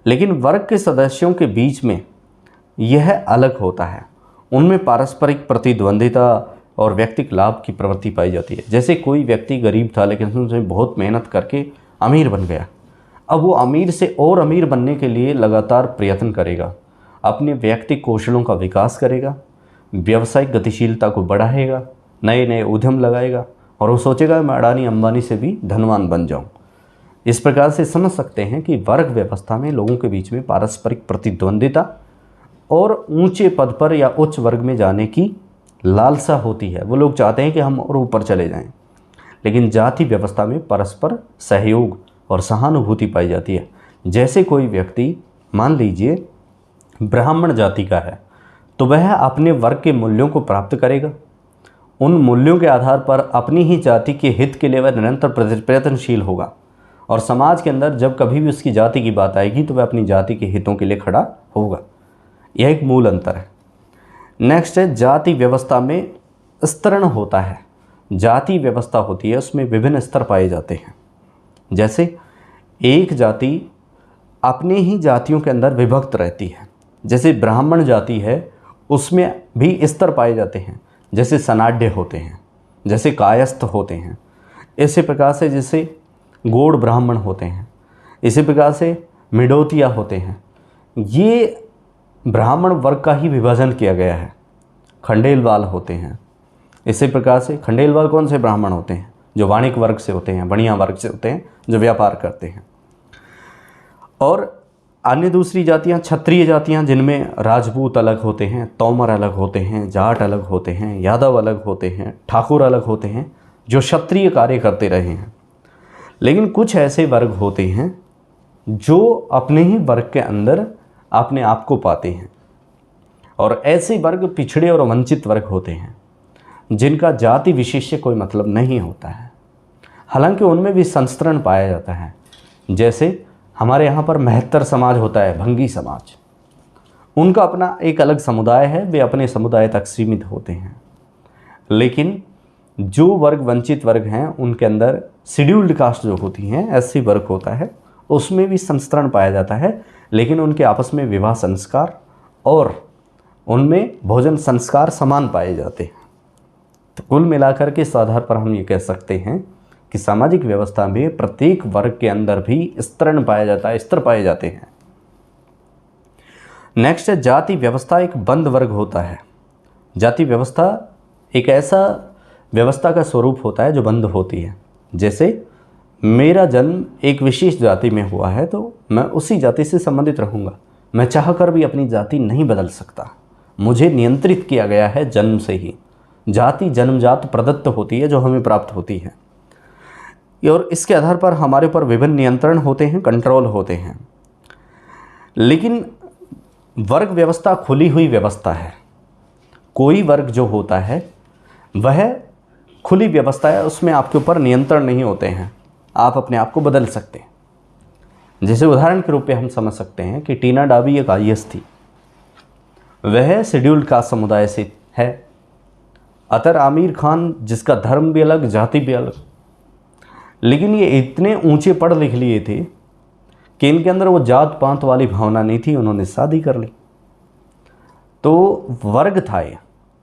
लेकिन वर्ग के सदस्यों के बीच में यह अलग होता है, उनमें पारस्परिक प्रतिद्वंदिता और व्यक्तिगत लाभ की प्रवृत्ति पाई जाती है। जैसे कोई व्यक्ति गरीब था लेकिन उसने बहुत मेहनत करके अमीर बन गया, अब वो अमीर से और अमीर बनने के लिए लगातार प्रयत्न करेगा, अपने व्यक्तिगत कौशलों का विकास करेगा, व्यावसायिक गतिशीलता को बढ़ाएगा, नए नए उद्यम लगाएगा और वो सोचेगा मैं अडानी अंबानी से भी धनवान बन जाऊं। इस प्रकार से समझ सकते हैं कि वर्ग व्यवस्था में लोगों के बीच में पारस्परिक प्रतिद्वंदिता और ऊंचे पद पर या उच्च वर्ग में जाने की लालसा होती है। वो लोग चाहते हैं कि हम और ऊपर चले जाएं। लेकिन जाति व्यवस्था में परस्पर सहयोग और सहानुभूति पाई जाती है। जैसे कोई व्यक्ति मान लीजिए ब्राह्मण जाति का है तो वह अपने वर्ग के मूल्यों को प्राप्त करेगा, उन मूल्यों के आधार पर अपनी ही जाति के हित के लिए वह निरंतर प्रयत्नशील होगा और समाज के अंदर जब कभी भी उसकी जाति की बात आएगी तो वह अपनी जाति के हितों के लिए खड़ा होगा। यह एक मूल अंतर है। नेक्स्ट है, जाति व्यवस्था में स्तरण होता है। जाति व्यवस्था होती है उसमें विभिन्न स्तर पाए जाते हैं। जैसे एक जाति अपने ही जातियों के अंदर विभक्त रहती है। जैसे ब्राह्मण जाति है उसमें भी स्तर पाए जाते हैं, जैसे सनाढ़ होते हैं, जैसे कायस्थ होते हैं, इसी प्रकार से जैसे गौड़ ब्राह्मण होते हैं, इसी प्रकार से मिडोतिया होते हैं। ये ब्राह्मण वर्ग का ही विभाजन किया गया है। खंडेलवाल होते हैं, इसी प्रकार से खंडेलवाल कौन से ब्राह्मण होते हैं, जो वाणिक वर्ग से होते हैं, बढ़िया वर्ग से होते हैं, जो व्यापार करते हैं। और अन्य दूसरी जातियां क्षत्रिय जातियां जिनमें राजपूत अलग होते हैं, तोमर अलग होते हैं, जाट अलग होते हैं, यादव अलग होते हैं, ठाकुर अलग होते हैं, जो क्षत्रिय कार्य करते रहे हैं। लेकिन कुछ ऐसे वर्ग होते हैं जो अपने ही वर्ग के अंदर अपने आप को पाते हैं और ऐसे वर्ग पिछड़े और वंचित वर्ग होते हैं जिनका जाति विशेष से कोई मतलब नहीं होता है। हालांकि उनमें भी संस्तरण पाया जाता है। जैसे हमारे यहाँ पर महत्तर समाज होता है, भंगी समाज, उनका अपना एक अलग समुदाय है, वे अपने समुदाय तक सीमित होते हैं। लेकिन जो वर्ग वंचित वर्ग हैं उनके अंदर शेड्यूल्ड कास्ट जो होती हैं, एससी वर्ग होता है, उसमें भी संस्तरण पाया जाता है, लेकिन उनके आपस में विवाह संस्कार और उनमें भोजन संस्कार समान पाए जाते हैं। तो कुल मिलाकर के इस आधार पर हम ये कह सकते हैं कि सामाजिक व्यवस्था में प्रत्येक वर्ग के अंदर भी स्तरण पाया जाता है, स्तर पाए जाते हैं। नेक्स्ट है जाति व्यवस्था एक बंद वर्ग होता है। जाति व्यवस्था एक ऐसा व्यवस्था का स्वरूप होता है जो बंद होती है। जैसे मेरा जन्म एक विशेष जाति में हुआ है तो मैं उसी जाति से संबंधित रहूँगा, मैं चाहकर भी अपनी जाति नहीं बदल सकता, मुझे नियंत्रित किया गया है जन्म से ही। जाति जन्मजात प्रदत्त होती है जो हमें प्राप्त होती है, और इसके आधार पर हमारे ऊपर विभिन्न नियंत्रण होते हैं, कंट्रोल होते हैं। लेकिन वर्ग व्यवस्था खुली हुई व्यवस्था है। कोई वर्ग जो होता है वह खुली व्यवस्था है, उसमें आपके ऊपर नियंत्रण नहीं होते हैं, आप अपने आप को बदल सकते हैं। जैसे उदाहरण के रूप में हम समझ सकते हैं कि टीना डाबी एक आईएएस थी, वह शेड्यूल्ड कास्ट समुदाय से है। अतर आमिर खान, जिसका धर्म भी अलग, जाति भी अलग, लेकिन ये इतने ऊंचे पढ़ लिख लिए थे कि इनके अंदर वो जात पात वाली भावना नहीं थी, उन्होंने शादी कर ली। तो वर्ग था ये।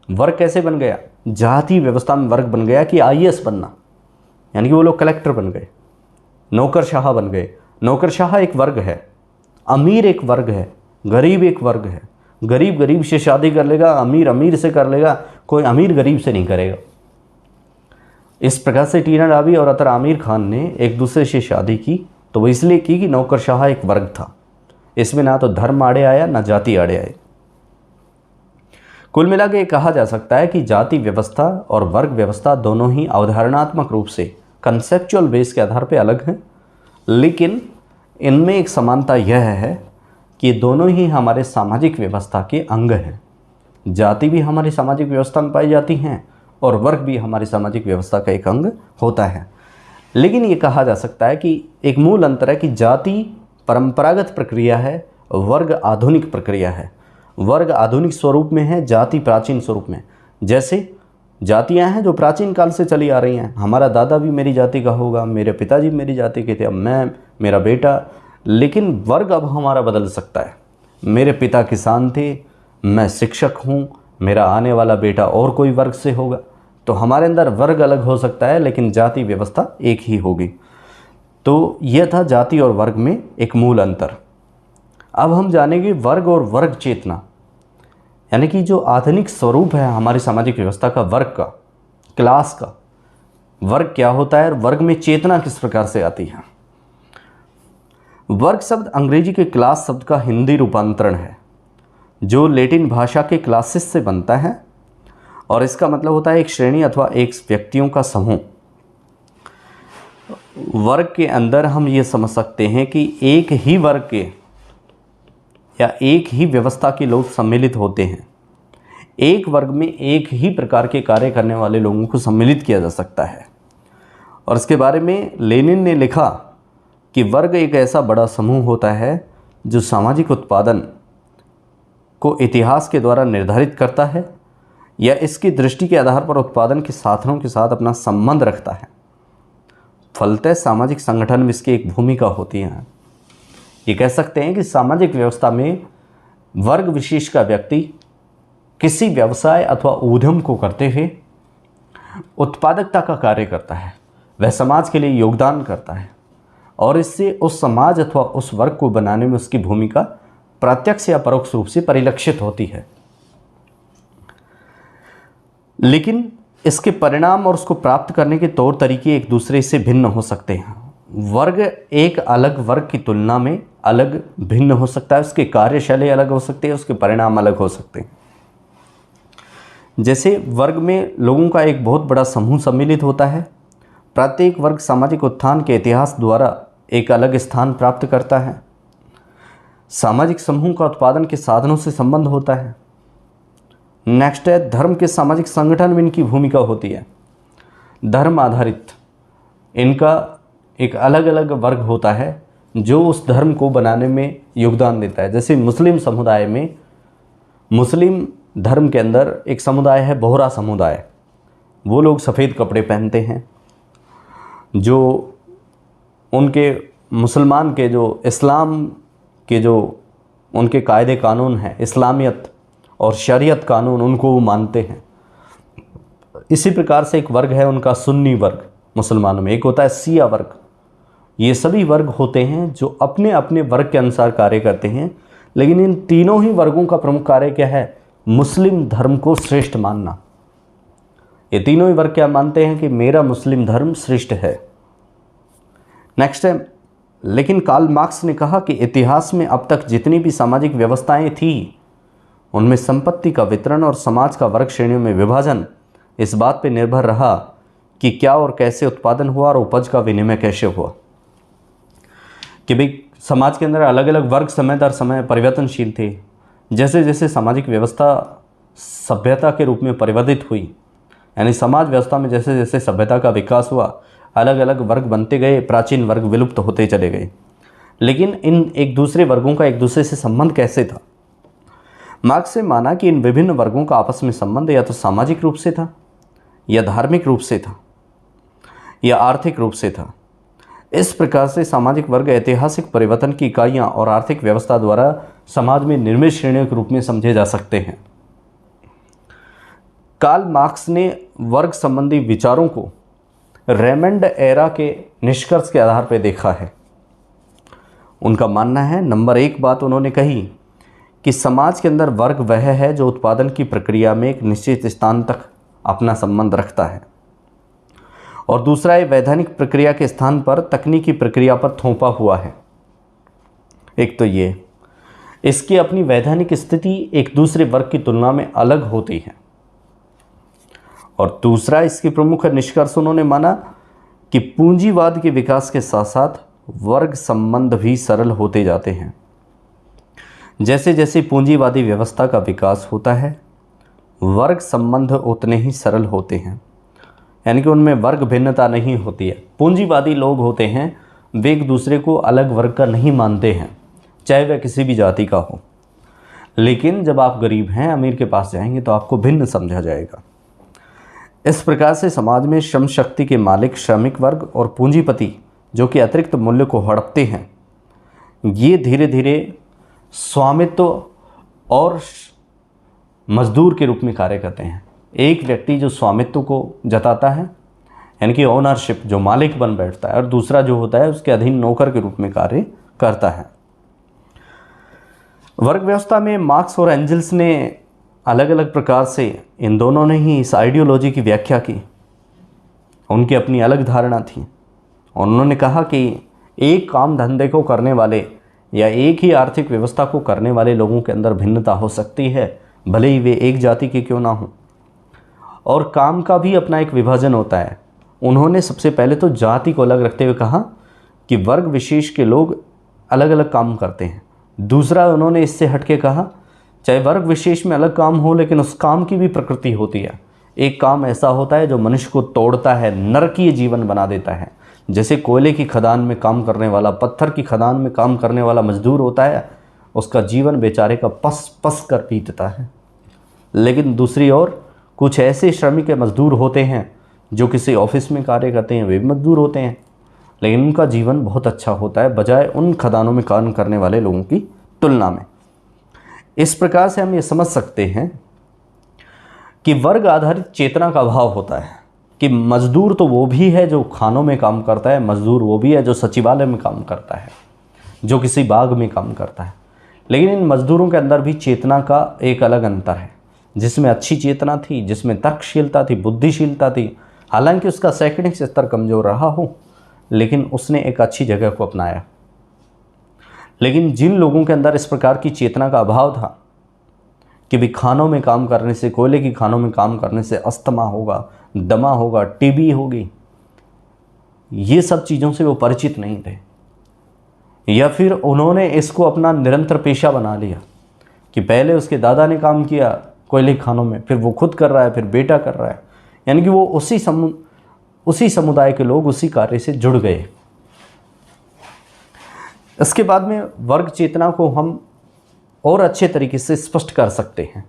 वर्ग कैसे बन गया? जाति व्यवस्था में वर्ग बन गया कि आईएएस बनना, यानी कि वो लोग कलेक्टर बन गए, नौकरशाह बन गए। नौकरशाह एक वर्ग है, अमीर एक वर्ग है, गरीब एक वर्ग है। गरीब गरीब से शादी कर लेगा, अमीर अमीर से कर लेगा, कोई अमीर गरीब से नहीं करेगा। इस प्रकार से टीना डाबी और अतर आमिर खान ने एक दूसरे से शादी की, तो वो इसलिए की कि नौकरशाह एक वर्ग था, इसमें ना तो धर्म आड़े आया ना जाति आड़े आए। कुल मिला के कहा जा सकता है कि जाति व्यवस्था और वर्ग व्यवस्था दोनों ही अवधारणात्मक रूप से कंसेप्चुअल बेस के आधार पर अलग हैं, लेकिन इनमें एक समानता यह है कि दोनों ही हमारे सामाजिक व्यवस्था के अंग हैं। जाति भी हमारी सामाजिक व्यवस्था में पाई जाती हैं और वर्ग भी हमारी सामाजिक व्यवस्था का एक अंग होता है। लेकिन ये कहा जा सकता है कि एक मूल अंतर है कि जाति परंपरागत प्रक्रिया है, वर्ग आधुनिक प्रक्रिया है। वर्ग आधुनिक स्वरूप में है, जाति प्राचीन स्वरूप में। जैसे जातियां हैं जो प्राचीन काल से चली आ रही हैं, हमारा दादा भी मेरी जाति का होगा, मेरे पिताजी मेरी जाति के थे, अब मैं, मेरा बेटा। लेकिन वर्ग अब हमारा बदल सकता है। मेरे पिता किसान थे, मैं शिक्षक हूँ, मेरा आने वाला बेटा और कोई वर्ग से होगा, तो हमारे अंदर वर्ग अलग हो सकता है लेकिन जाति व्यवस्था एक ही होगी। तो यह था जाति और वर्ग में एक मूल अंतर। अब हम जानेंगे वर्ग और वर्ग चेतना, यानी कि जो आधुनिक स्वरूप है हमारी सामाजिक व्यवस्था का, वर्ग का, क्लास का। वर्ग क्या होता है और वर्ग में चेतना किस प्रकार से आती है? वर्ग शब्द अंग्रेजी के क्लास शब्द का हिंदी रूपांतरण है, जो लैटिन भाषा के क्लासिस से बनता है, और इसका मतलब होता है एक श्रेणी अथवा एक व्यक्तियों का समूह। वर्ग के अंदर हम ये समझ सकते हैं कि एक ही वर्ग के या एक ही व्यवस्था के लोग सम्मिलित होते हैं। एक वर्ग में एक ही प्रकार के कार्य करने वाले लोगों को सम्मिलित किया जा सकता है। और इसके बारे में लेनिन ने लिखा कि वर्ग एक ऐसा बड़ा समूह होता है जो सामाजिक उत्पादन को इतिहास के द्वारा निर्धारित करता है या इसकी दृष्टि के आधार पर उत्पादन के साधनों के साथ अपना संबंध रखता है। फलतः सामाजिक संगठन में इसकी एक भूमिका होती है। ये कह सकते हैं कि सामाजिक व्यवस्था में वर्ग विशेष का व्यक्ति किसी व्यवसाय अथवा उद्यम को करते हुए उत्पादकता का कार्य करता है, वह समाज के लिए योगदान करता है और इससे उस समाज अथवा उस वर्ग को बनाने में उसकी भूमिका प्रत्यक्ष या परोक्ष रूप से परिलक्षित होती है। लेकिन इसके परिणाम और उसको प्राप्त करने के तौर तरीके एक दूसरे से भिन्न हो सकते हैं। वर्ग एक अलग वर्ग की तुलना में अलग भिन्न हो सकता है, उसके कार्यशैली अलग हो सकती है, उसके परिणाम अलग हो सकते हैं। जैसे वर्ग में लोगों का एक बहुत बड़ा समूह सम्मिलित होता है। प्रत्येक वर्ग सामाजिक उत्थान के इतिहास द्वारा एक अलग स्थान प्राप्त करता है। सामाजिक समूह का उत्पादन के साधनों से संबंध होता है। नेक्स्ट है धर्म के सामाजिक संगठन में इनकी भूमिका होती है। धर्म आधारित इनका एक अलग अलग वर्ग होता है जो उस धर्म को बनाने में योगदान देता है। जैसे मुस्लिम समुदाय में, मुस्लिम धर्म के अंदर एक समुदाय है बोहरा समुदाय। वो लोग सफ़ेद कपड़े पहनते हैं। जो उनके मुसलमान के जो इस्लाम के जो उनके कायदे कानून हैं, इस्लामियत और शरीयत कानून, उनको वो मानते हैं। इसी प्रकार से एक वर्ग है उनका सुन्नी वर्ग मुसलमानों में, एक होता है शिया वर्ग। ये सभी वर्ग होते हैं जो अपने अपने वर्ग के अनुसार कार्य करते हैं। लेकिन इन तीनों ही वर्गों का प्रमुख कार्य क्या है? मुस्लिम धर्म को श्रेष्ठ मानना। ये तीनों ही वर्ग क्या मानते हैं कि मेरा मुस्लिम धर्म श्रेष्ठ है। नेक्स्ट है, लेकिन कार्ल मार्क्स ने कहा कि इतिहास में अब तक जितनी भी सामाजिक व्यवस्थाएं थी उनमें संपत्ति का वितरण और समाज का वर्ग श्रेणियों में विभाजन इस बात पर निर्भर रहा कि क्या और कैसे उत्पादन हुआ और उपज का विनिमय कैसे हुआ। कि भाई समाज के अंदर अलग अलग वर्ग समय दर समय परिवर्तनशील थे। जैसे जैसे सामाजिक व्यवस्था सभ्यता के रूप में परिवर्तित हुई, यानी समाज व्यवस्था में जैसे जैसे सभ्यता का विकास हुआ, अलग अलग वर्ग बनते गए, प्राचीन वर्ग विलुप्त होते चले गए। लेकिन इन एक दूसरे वर्गों का एक दूसरे से संबंध कैसे था? मार्क्स ने माना कि इन विभिन्न वर्गों का आपस में संबंध या तो सामाजिक रूप से था, या धार्मिक रूप से था, या आर्थिक रूप से था। इस प्रकार से सामाजिक वर्ग ऐतिहासिक परिवर्तन की इकाइयाँ और आर्थिक व्यवस्था द्वारा समाज में निर्मित श्रेणियों के रूप में समझे जा सकते हैं। कार्ल मार्क्स ने वर्ग संबंधी विचारों को रेमंड एरा के निष्कर्ष के आधार पर देखा है। उनका मानना है, नंबर 1 बात उन्होंने कही कि समाज के अंदर वर्ग वह है जो उत्पादन की प्रक्रिया में एक निश्चित स्थान तक अपना संबंध रखता है, और दूसरा ये वैधानिक प्रक्रिया के स्थान पर तकनीकी प्रक्रिया पर थोपा हुआ है। एक तो ये इसकी अपनी वैधानिक स्थिति एक दूसरे वर्ग की तुलना में अलग होती है, और दूसरा इसकी प्रमुख निष्कर्ष उन्होंने माना कि पूंजीवाद के विकास के साथ साथ वर्ग संबंध भी सरल होते जाते हैं। जैसे जैसे पूंजीवादी व्यवस्था का विकास होता है, वर्ग संबंध उतने ही सरल होते हैं, यानी कि उनमें वर्ग भिन्नता नहीं होती है। पूंजीवादी लोग होते हैं, वे एक दूसरे को अलग वर्ग का नहीं मानते हैं, चाहे वह किसी भी जाति का हो। लेकिन जब आप गरीब हैं, अमीर के पास जाएंगे तो आपको भिन्न समझा जाएगा। इस प्रकार से समाज में श्रम शक्ति के मालिक श्रमिक वर्ग और पूंजीपति जो कि अतिरिक्त मूल्य को हड़पते हैं, ये धीरे धीरे स्वामित्व और मजदूर के रूप में कार्य करते हैं। एक व्यक्ति जो स्वामित्व को जताता है, यानी कि ओनरशिप, जो मालिक बन बैठता है, और दूसरा जो होता है उसके अधीन नौकर के रूप में कार्य करता है। वर्ग व्यवस्था में मार्क्स और एंजल्स ने अलग अलग प्रकार से, इन दोनों ने ही इस आइडियोलॉजी की व्याख्या की। उनकी अपनी अलग धारणा थी। उन्होंने कहा कि एक काम धंधे को करने वाले या एक ही आर्थिक व्यवस्था को करने वाले लोगों के अंदर भिन्नता हो सकती है, भले ही वे एक जाति के क्यों ना हों, और काम का भी अपना एक विभाजन होता है। उन्होंने सबसे पहले तो जाति को अलग रखते हुए कहा कि वर्ग विशेष के लोग अलग अलग काम करते हैं। दूसरा, उन्होंने इससे हटके कहा चाहे वर्ग विशेष में अलग काम हो, लेकिन उस काम की भी प्रकृति होती है। एक काम ऐसा होता है जो मनुष्य को तोड़ता है, नरकीय जीवन बना देता है। जैसे कोयले की खदान में काम करने वाला, पत्थर की खदान में काम करने वाला मजदूर होता है, उसका जीवन बेचारे का पस पस कर बीतता है। लेकिन दूसरी ओर कुछ ऐसे श्रमिक मजदूर होते हैं जो किसी ऑफिस में कार्य करते हैं, वे भी मजदूर होते हैं, लेकिन उनका जीवन बहुत अच्छा होता है बजाय उन खदानों में काम करने वाले लोगों की तुलना में। इस प्रकार से हम ये समझ सकते हैं कि वर्ग आधारित चेतना का अभाव होता है कि मजदूर तो वो भी है जो खानों में काम करता है, मजदूर वो भी है जो सचिवालय में काम करता है, जो किसी बाग में काम करता है। लेकिन इन मजदूरों के अंदर भी चेतना का एक अलग अंतर है, जिसमें अच्छी चेतना थी, जिसमें तर्कशीलता थी, बुद्धिशीलता थी। हालांकि उसका शैक्षणिक स्तर कमज़ोर रहा हो, लेकिन उसने एक अच्छी जगह को अपनाया। लेकिन जिन लोगों के अंदर इस प्रकार की चेतना का अभाव था कि भी खानों में काम करने से, कोयले की खानों में काम करने से अस्थमा होगा, दमा होगा, टीबी होगी, ये सब चीज़ों से वो परिचित नहीं थे, या फिर उन्होंने इसको अपना निरंतर पेशा बना लिया कि पहले उसके दादा ने काम किया कोयले की खानों में, फिर वो खुद कर रहा है, फिर बेटा कर रहा है, यानी कि वो उसी समुदाय के लोग उसी कार्य से जुड़ गए। इसके बाद में वर्ग चेतना को हम और अच्छे तरीके से स्पष्ट कर सकते हैं।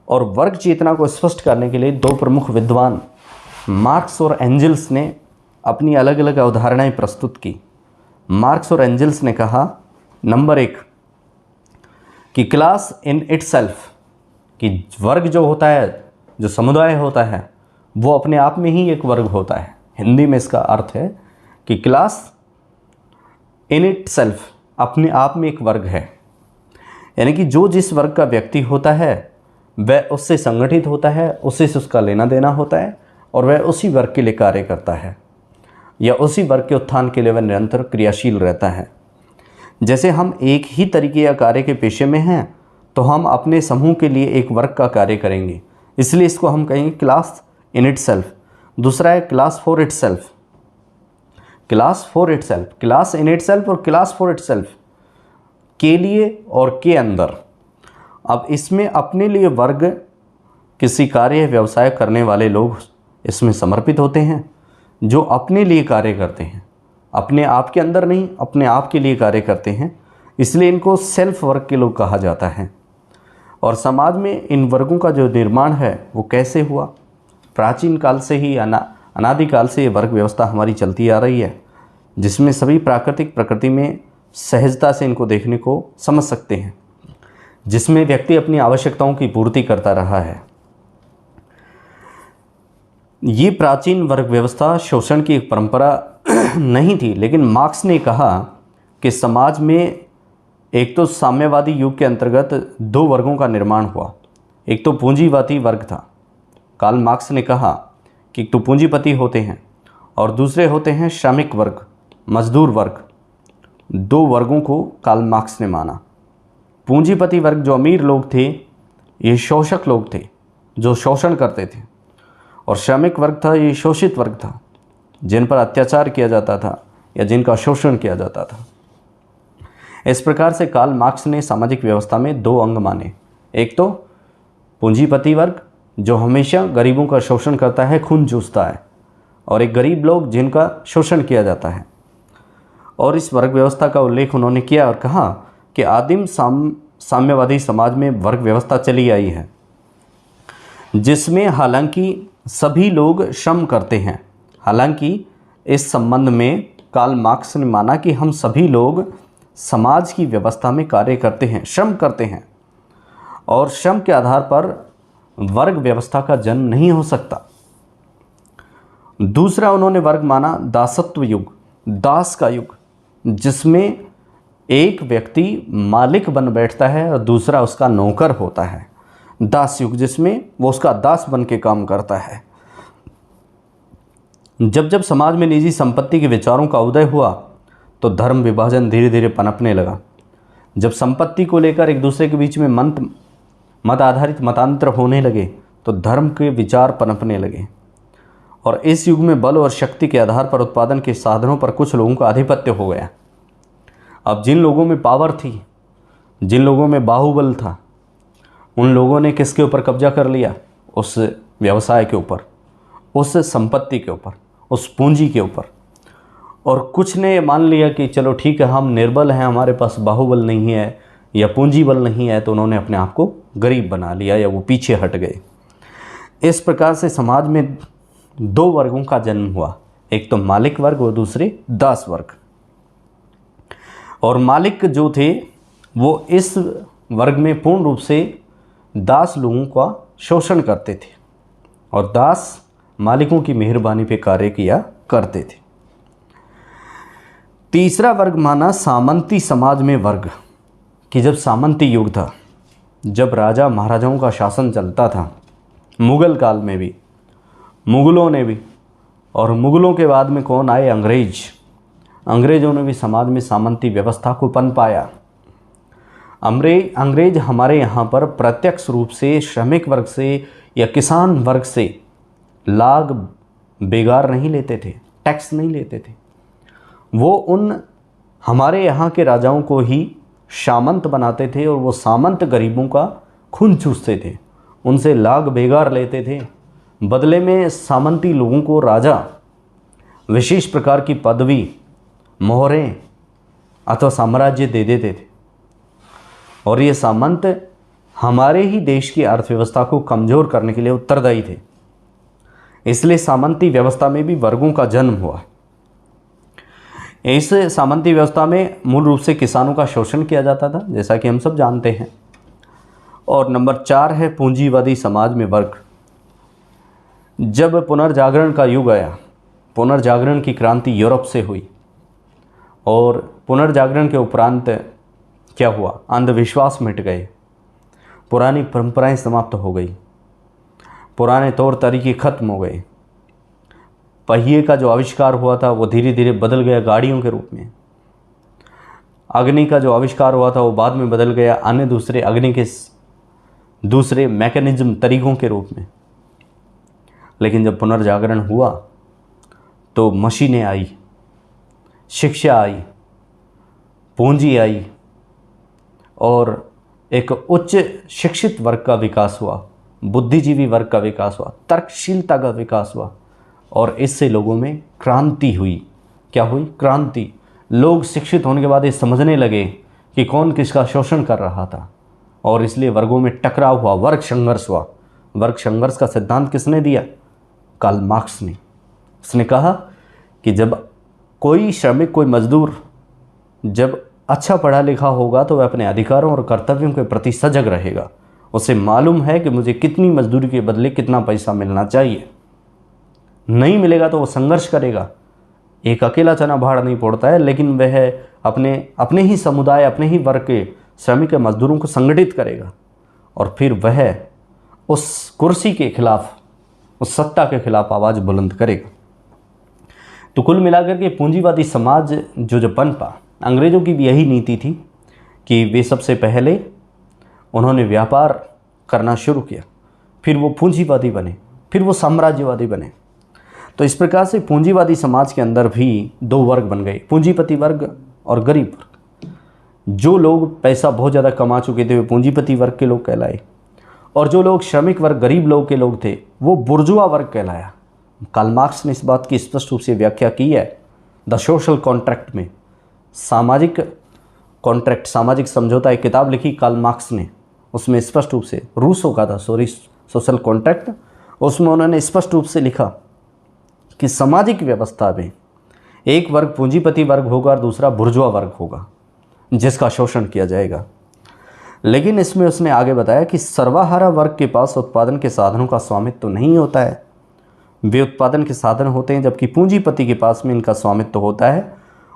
और वर्ग चेतना को स्पष्ट करने के लिए दो प्रमुख विद्वान मार्क्स और एंजल्स ने अपनी अलग अलग अवधारणाएं प्रस्तुत की। मार्क्स और एंजल्स ने कहा, नंबर 1 कि क्लास इन इटसेल्फ, कि वर्ग जो होता है, जो समुदाय होता है, वो अपने आप में ही एक वर्ग होता है। हिंदी में इसका अर्थ है कि क्लास इन इटसेल्फ अपने आप में एक वर्ग है, यानी कि जो जिस वर्ग का व्यक्ति होता है वह उससे संगठित होता है, उससे उसका लेना देना होता है और वह उसी वर्ग के लिए कार्य करता है या उसी वर्ग के उत्थान के लिए वह निरंतर क्रियाशील रहता है। जैसे हम एक ही तरीके या कार्य के पेशे में हैं तो हम अपने समूह के लिए एक वर्ग का कार्य करेंगे, इसलिए इसको हम कहेंगे क्लास इन इटसेल्फ। दूसरा है class for itself. Class for itself, class in itself और क्लास फॉर इटसेल्फ, के लिए और के अंदर। अब इसमें अपने लिए वर्ग किसी कार्य व्यवसाय करने वाले लोग इसमें समर्पित होते हैं, जो अपने लिए कार्य करते हैं, अपने आप के अंदर नहीं, अपने आप के लिए कार्य करते हैं, इसलिए इनको सेल्फ वर्ग के लोग कहा जाता है। और समाज में इन वर्गों का जो निर्माण है वो कैसे हुआ? प्राचीन काल से ही, अनादिकाल से ये वर्ग व्यवस्था हमारी चलती आ रही है, जिसमें सभी प्राकृतिक प्रकृति में सहजता से इनको देखने को समझ सकते हैं, जिसमें व्यक्ति अपनी आवश्यकताओं की पूर्ति करता रहा है। ये प्राचीन वर्ग व्यवस्था शोषण की एक परंपरा नहीं थी, लेकिन मार्क्स ने कहा कि समाज में एक तो साम्यवादी युग के अंतर्गत दो वर्गों का निर्माण हुआ। एक तो पूंजीवादी वर्ग था। कार्ल मार्क्स ने कहा कि एक तो पूंजीपति होते हैं और दूसरे होते हैं श्रमिक वर्ग, मजदूर वर्ग। दो वर्गों को कार्ल मार्क्स ने माना। पूंजीपति वर्ग जो अमीर लोग थे, ये शोषक लोग थे जो शोषण करते थे, और श्रमिक वर्ग था, ये शोषित वर्ग था, जिन पर अत्याचार किया जाता था या जिनका शोषण किया जाता था। इस प्रकार से कार्ल मार्क्स ने सामाजिक व्यवस्था में दो अंग माने। एक तो पूंजीपति वर्ग जो हमेशा गरीबों का शोषण करता है, खून चूसता है, और एक गरीब लोग जिनका शोषण किया जाता है। और इस वर्ग व्यवस्था का उल्लेख उन्होंने किया और कहा कि आदिम साम्यवादी समाज में वर्ग व्यवस्था चली आई है, जिसमें हालांकि सभी लोग श्रम करते हैं। हालांकि इस संबंध में कार्ल मार्क्स ने माना कि हम सभी लोग समाज की व्यवस्था में कार्य करते हैं, श्रम करते हैं, और श्रम के आधार पर वर्ग व्यवस्था का जन्म नहीं हो सकता। दूसरा उन्होंने वर्ग माना दासत्व युग, दास का युग, जिसमें एक व्यक्ति मालिक बन बैठता है और दूसरा उसका नौकर होता है। दास युग जिसमें वो उसका दास बन के काम करता है। जब जब समाज में निजी संपत्ति के विचारों का उदय हुआ तो धर्म विभाजन धीरे धीरे पनपने लगा। जब संपत्ति को लेकर एक दूसरे के बीच में मत आधारित मतांतर होने लगे तो धर्म के विचार पनपने लगे, और इस युग में बल और शक्ति के आधार पर उत्पादन के साधनों पर कुछ लोगों का आधिपत्य हो गया। अब जिन लोगों में पावर थी, जिन लोगों में बाहुबल था, उन लोगों ने किसके ऊपर कब्जा कर लिया? उस व्यवसाय के ऊपर, उस संपत्ति के ऊपर, उस पूंजी के ऊपर। और कुछ ने मान लिया कि चलो ठीक है, हम निर्बल हैं, हमारे पास बाहुबल नहीं है या पूंजी बल नहीं है, तो उन्होंने अपने आप को गरीब बना लिया या वो पीछे हट गए। इस प्रकार से समाज में दो वर्गों का जन्म हुआ, एक तो मालिक वर्ग और दूसरे दास वर्ग। और मालिक जो थे वो इस वर्ग में पूर्ण रूप से दास लोगों का शोषण करते थे, और दास मालिकों की मेहरबानी पे कार्य किया करते थे। तीसरा वर्ग माना सामंती समाज में वर्ग, कि जब सामंती युग था, जब राजा महाराजाओं का शासन चलता था, मुगल काल में भी, मुगलों ने भी, और मुगलों के बाद में कौन आए? अंग्रेज़ों ने भी समाज में सामंती व्यवस्था को पनपाया। अंग्रेज हमारे यहाँ पर प्रत्यक्ष रूप से श्रमिक वर्ग से या किसान वर्ग से लाग बेगार नहीं लेते थे, टैक्स नहीं लेते थे। वो उन हमारे यहाँ के राजाओं को ही सामंत बनाते थे, और वो सामंत गरीबों का खून चूसते थे, उनसे लाग बेगार लेते थे। बदले में सामंती लोगों को राजा विशेष प्रकार की पदवी, मोहरें अथवा साम्राज्य दे देते थे, और ये सामंत हमारे ही देश की अर्थव्यवस्था को कमज़ोर करने के लिए उत्तरदायी थे। इसलिए सामंती व्यवस्था में भी वर्गों का जन्म हुआ। इस सामंती व्यवस्था में मूल रूप से किसानों का शोषण किया जाता था, जैसा कि हम सब जानते हैं। और नंबर 4 है पूंजीवादी समाज में वर्ग। जब पुनर्जागरण का युग आया, पुनर्जागरण की क्रांति यूरोप से हुई, और पुनर्जागरण के उपरांत क्या हुआ, अंधविश्वास मिट गए, पुरानी परंपराएं समाप्त हो गई, पुराने तौर तरीके खत्म हो गए। पहिए का जो आविष्कार हुआ था वो धीरे धीरे बदल गया गाड़ियों के रूप में। अग्नि का जो आविष्कार हुआ था वो बाद में बदल गया अन्य दूसरे अग्नि के दूसरे मैकेनिज्म तरीकों के रूप में। लेकिन जब पुनर्जागरण हुआ तो मशीनें आई, शिक्षा आई, पूंजी आई, और एक उच्च शिक्षित वर्ग का विकास हुआ, बुद्धिजीवी वर्ग का विकास हुआ, तर्कशीलता का विकास हुआ, और इससे लोगों में क्रांति हुई। क्या हुई? क्रांति। लोग शिक्षित होने के बाद ये समझने लगे कि कौन किसका शोषण कर रहा था, और इसलिए वर्गों में टकराव हुआ, वर्ग संघर्ष हुआ। वर्ग संघर्ष का सिद्धांत किसने दिया? कार्ल मार्क्स ने। उसने कहा कि जब कोई श्रमिक, कोई मजदूर जब अच्छा पढ़ा लिखा होगा तो वह अपने अधिकारों और कर्तव्यों के प्रति सजग रहेगा। उसे मालूम है कि मुझे कितनी मजदूरी के बदले कितना पैसा मिलना चाहिए। नहीं मिलेगा तो वो संघर्ष करेगा। एक अकेला चना भाड़ नहीं फोड़ता है, लेकिन वह अपने ही समुदाय, अपने ही वर्ग के श्रमिक के मजदूरों को संगठित करेगा, और फिर वह उस कुर्सी के खिलाफ, उस सत्ता के खिलाफ आवाज़ बुलंद करेगा। तो कुल मिलाकर के पूंजीवादी समाज जो पनपा, अंग्रेज़ों की भी यही नीति थी कि वे सबसे पहले उन्होंने व्यापार करना शुरू किया, फिर वो पूंजीवादी बने, फिर वो साम्राज्यवादी बने। तो इस प्रकार से पूंजीवादी समाज के अंदर भी 2 वर्ग बन गए, पूंजीपति वर्ग और गरीब वर्ग। जो लोग पैसा बहुत ज़्यादा कमा चुके थे वे पूंजीपति वर्ग के लोग कहलाए, और जो लोग श्रमिक वर्ग, गरीब लोग के लोग थे, वो बुर्जुआ वर्ग कहलाया। कार्ल मार्क्स ने इस बात की स्पष्ट रूप से व्याख्या की है द सोशल कॉन्ट्रैक्ट में। सामाजिक कॉन्ट्रैक्ट, सामाजिक समझौता, एक किताब लिखी कार्ल मार्क्स ने, उसमें स्पष्ट रूप से, रूसो का था सोशल कॉन्ट्रैक्ट, उसमें उन्होंने स्पष्ट रूप से लिखा कि सामाजिक व्यवस्था में एक वर्ग पूंजीपति वर्ग होगा और दूसरा बुर्जुआ वर्ग होगा जिसका शोषण किया जाएगा। लेकिन इसमें उसने आगे बताया कि सर्वहारा वर्ग के पास उत्पादन के साधनों का स्वामित्व तो नहीं होता है, वे उत्पादन के साधन होते हैं, जबकि पूंजीपति के पास में इनका स्वामित्व तो होता है,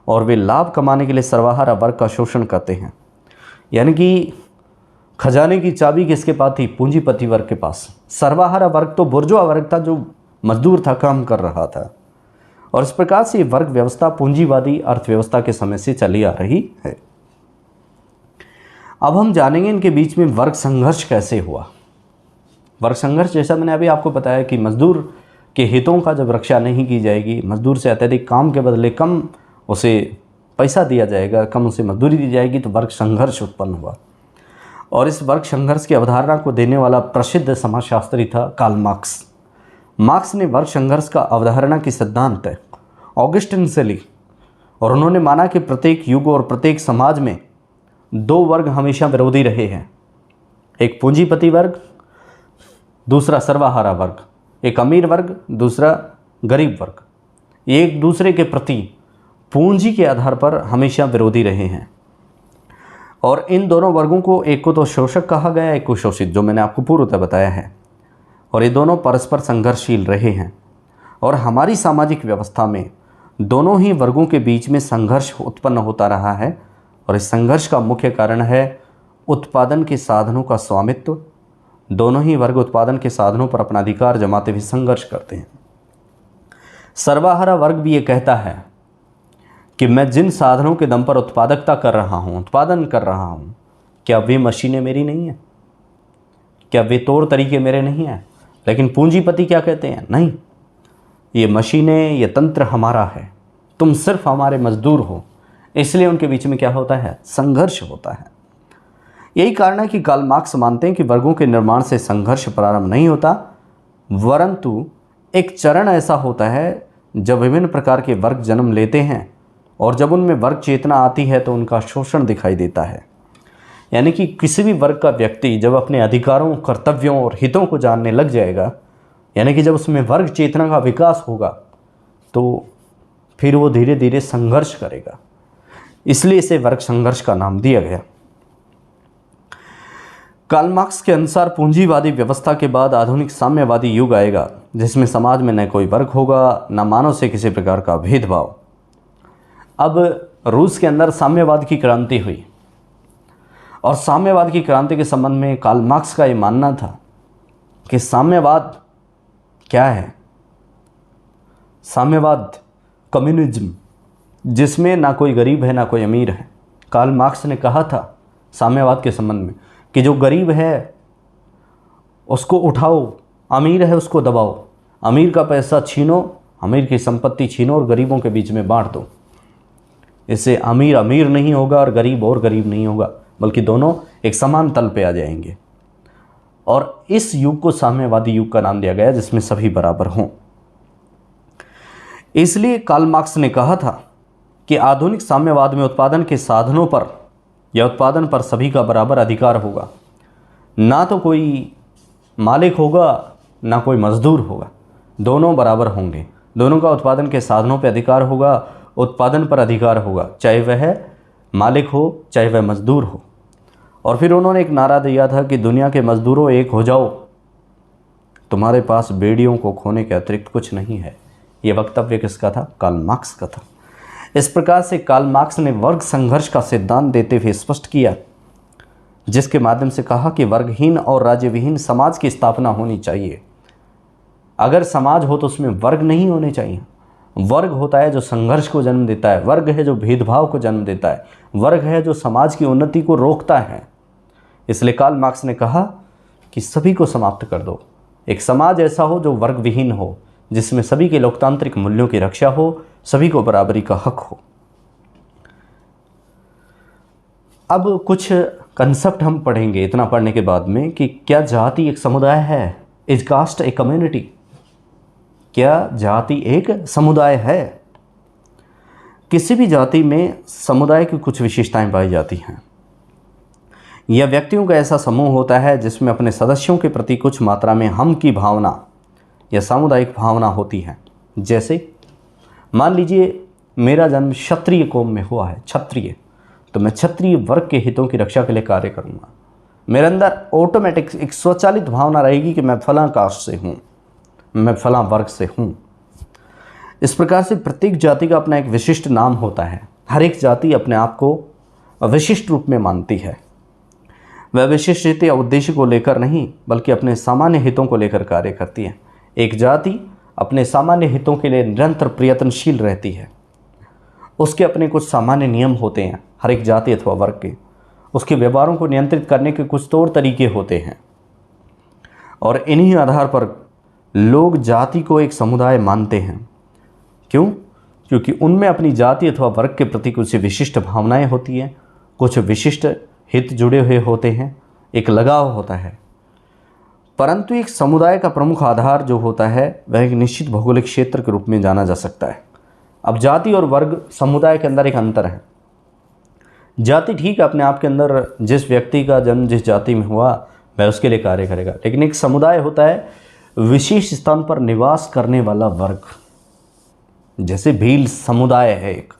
और वे लाभ कमाने के लिए सर्वहारा वर्ग का शोषण करते हैं। यानी कि खजाने की चाबी किसके पास थी? पूंजीपति वर्ग के पास। सर्वहारा वर्ग तो बुर्जुआ वर्ग था, जो मजदूर था, काम कर रहा था। और इस प्रकार से वर्ग व्यवस्था पूंजीवादी अर्थव्यवस्था के समय से चली आ रही है। अब हम जानेंगे इनके बीच में वर्ग संघर्ष कैसे हुआ। वर्ग संघर्ष, जैसा मैंने अभी आपको बताया कि मजदूर के हितों का जब रक्षा नहीं की जाएगी, मजदूर से अत्यधिक काम के बदले कम उसे पैसा दिया जाएगा, कम उसे मजदूरी दी जाएगी, तो वर्ग संघर्ष उत्पन्न हुआ। और इस वर्ग संघर्ष की अवधारणा को देने वाला प्रसिद्ध समाजशास्त्री था कार्ल मार्क्स। मार्क्स ने वर्ग संघर्ष का अवधारणा की सिद्धांत ऑगस्टिन से ली, और उन्होंने माना कि प्रत्येक युग और प्रत्येक समाज में 2 वर्ग हमेशा विरोधी रहे हैं। एक पूंजीपति वर्ग, दूसरा सर्वहारा वर्ग। एक अमीर वर्ग, दूसरा गरीब वर्ग। एक दूसरे के प्रति पूंजी के आधार पर हमेशा विरोधी रहे हैं। और इन दोनों वर्गों को, एक को तो शोषक कहा गया, एक को शोषित, जो मैंने आपको पूर्वतः बताया है। और ये दोनों परस्पर संघर्षशील रहे हैं। और हमारी सामाजिक व्यवस्था में दोनों ही वर्गों के बीच में संघर्ष उत्पन्न होता रहा है, और इस संघर्ष का मुख्य कारण है उत्पादन के साधनों का स्वामित्व। दोनों ही वर्ग उत्पादन के साधनों पर अपना अधिकार जमाते हुए संघर्ष करते हैं। सर्वहारा वर्ग भी ये कहता है कि मैं जिन साधनों के दम पर उत्पादकता कर रहा हूँ, उत्पादन कर रहा हूँ, क्या वे मशीनें मेरी नहीं हैं? क्या वे तौर तरीके मेरे नहीं हैं? लेकिन पूंजीपति क्या कहते हैं? नहीं, ये मशीनें, ये तंत्र हमारा है, तुम सिर्फ हमारे मजदूर हो। इसलिए उनके बीच में क्या होता है? संघर्ष होता है। यही कारण है कि कार्ल मार्क्स मानते हैं कि वर्गों के निर्माण से संघर्ष प्रारंभ नहीं होता, वरंतु एक चरण ऐसा होता है जब विभिन्न प्रकार के वर्ग जन्म लेते हैं और जब उनमें वर्ग चेतना आती है तो उनका शोषण दिखाई देता है। यानी कि किसी भी वर्ग का व्यक्ति जब अपने अधिकारों, कर्तव्यों और हितों को जानने लग जाएगा, यानी कि जब उसमें वर्ग चेतना का विकास होगा, तो फिर वो धीरे धीरे संघर्ष करेगा। इसलिए इसे वर्ग संघर्ष का नाम दिया गया। कार्ल मार्क्स के अनुसार पूंजीवादी व्यवस्था के बाद आधुनिक साम्यवादी युग आएगा, जिसमें समाज में न कोई वर्ग होगा, न मानव से किसी प्रकार का भेदभाव। अब रूस के अंदर साम्यवाद की क्रांति हुई, और साम्यवाद की क्रांति के संबंध में कार्ल मार्क्स का ये मानना था कि साम्यवाद क्या है? साम्यवाद कम्युनिज्म, जिसमें ना कोई गरीब है ना कोई अमीर है। कार्ल मार्क्स ने कहा था साम्यवाद के संबंध में कि जो गरीब है उसको उठाओ, अमीर है उसको दबाओ, अमीर का पैसा छीनो, अमीर की संपत्ति छीनो और गरीबों के बीच में बांट दो। इससे अमीर अमीर नहीं होगा और गरीब नहीं होगा, बल्कि दोनों एक समान तल पे आ जाएंगे। और इस युग को साम्यवादी युग का नाम दिया गया, जिसमें सभी बराबर हों। इसलिए कार्ल मार्क्स ने कहा था कि आधुनिक साम्यवाद में उत्पादन के साधनों पर या उत्पादन पर सभी का बराबर अधिकार होगा। ना तो कोई मालिक होगा ना कोई मजदूर होगा, दोनों बराबर होंगे। दोनों का उत्पादन के साधनों पर अधिकार होगा, उत्पादन पर अधिकार होगा, चाहे वह मालिक हो चाहे वह मजदूर हो। और फिर उन्होंने एक नारा दिया था कि दुनिया के मजदूरों एक हो जाओ, तुम्हारे पास बेड़ियों को खोने के अतिरिक्त कुछ नहीं है। यह वक्तव्य किसका था? कार्ल मार्क्स का था। इस प्रकार से कार्ल मार्क्स ने वर्ग संघर्ष का सिद्धांत देते हुए स्पष्ट किया, जिसके माध्यम से कहा कि वर्गहीन और राज्यविहीन समाज की स्थापना होनी चाहिए। अगर समाज हो तो उसमें वर्ग नहीं होने चाहिए। वर्ग होता है जो संघर्ष को जन्म देता है, वर्ग है जो भेदभाव को जन्म देता है, वर्ग है जो समाज की उन्नति को रोकता है। इसलिए कार्ल मार्क्स ने कहा कि सभी को समाप्त कर दो। एक समाज ऐसा हो जो वर्ग विहीन हो, जिसमें सभी के लोकतांत्रिक मूल्यों की रक्षा हो, सभी को बराबरी का हक हो। अब कुछ कंसेप्ट हम पढ़ेंगे इतना पढ़ने के बाद में कि क्या जाति एक समुदाय है? Is caste a community? क्या जाति एक समुदाय है? किसी भी जाति में समुदाय की कुछ विशेषताएं पाई जाती हैं। यह व्यक्तियों का ऐसा समूह होता है जिसमें अपने सदस्यों के प्रति कुछ मात्रा में हम की भावना या सामुदायिक भावना होती है। जैसे मान लीजिए मेरा जन्म क्षत्रिय कौम में हुआ है, क्षत्रिय, तो मैं क्षत्रिय वर्ग के हितों की रक्षा के लिए कार्य करूँगा। मेरे अंदर ऑटोमेटिक एक स्वचालित भावना रहेगी कि मैं फलां कास्ट से हूँ, मैं फलां वर्ग से हूँ। इस प्रकार से प्रत्येक जाति का अपना एक विशिष्ट नाम होता है। हर एक जाति अपने आप को विशिष्ट रूप में मानती है। वह विशिष्ट हित या उद्देश्य को लेकर नहीं, बल्कि अपने सामान्य हितों को लेकर कार्य करती है। एक जाति अपने सामान्य हितों के लिए निरंतर प्रयत्नशील रहती है। उसके अपने कुछ सामान्य नियम होते हैं हर एक जाति अथवा वर्ग के। उसके व्यवहारों को नियंत्रित करने के कुछ तौर तरीके होते हैं, और इन्हीं आधार पर लोग जाति को एक समुदाय मानते हैं। क्यों? क्योंकि उनमें अपनी जाति अथवा वर्ग के प्रति कुछ विशिष्ट भावनाएं होती हैं, कुछ विशिष्ट हित जुड़े हुए होते हैं, एक लगाव होता है। परंतु एक समुदाय का प्रमुख आधार जो होता है वह एक निश्चित भौगोलिक क्षेत्र के रूप में जाना जा सकता है। अब जाति और वर्ग समुदाय के अंदर एक अंतर है। जाति ठीक है, अपने आप के अंदर जिस व्यक्ति का जन्म जिस जाति में हुआ वह उसके लिए कार्य करेगा, लेकिन एक समुदाय होता है विशेष स्थान पर निवास करने वाला वर्ग। जैसे भील समुदाय है, एक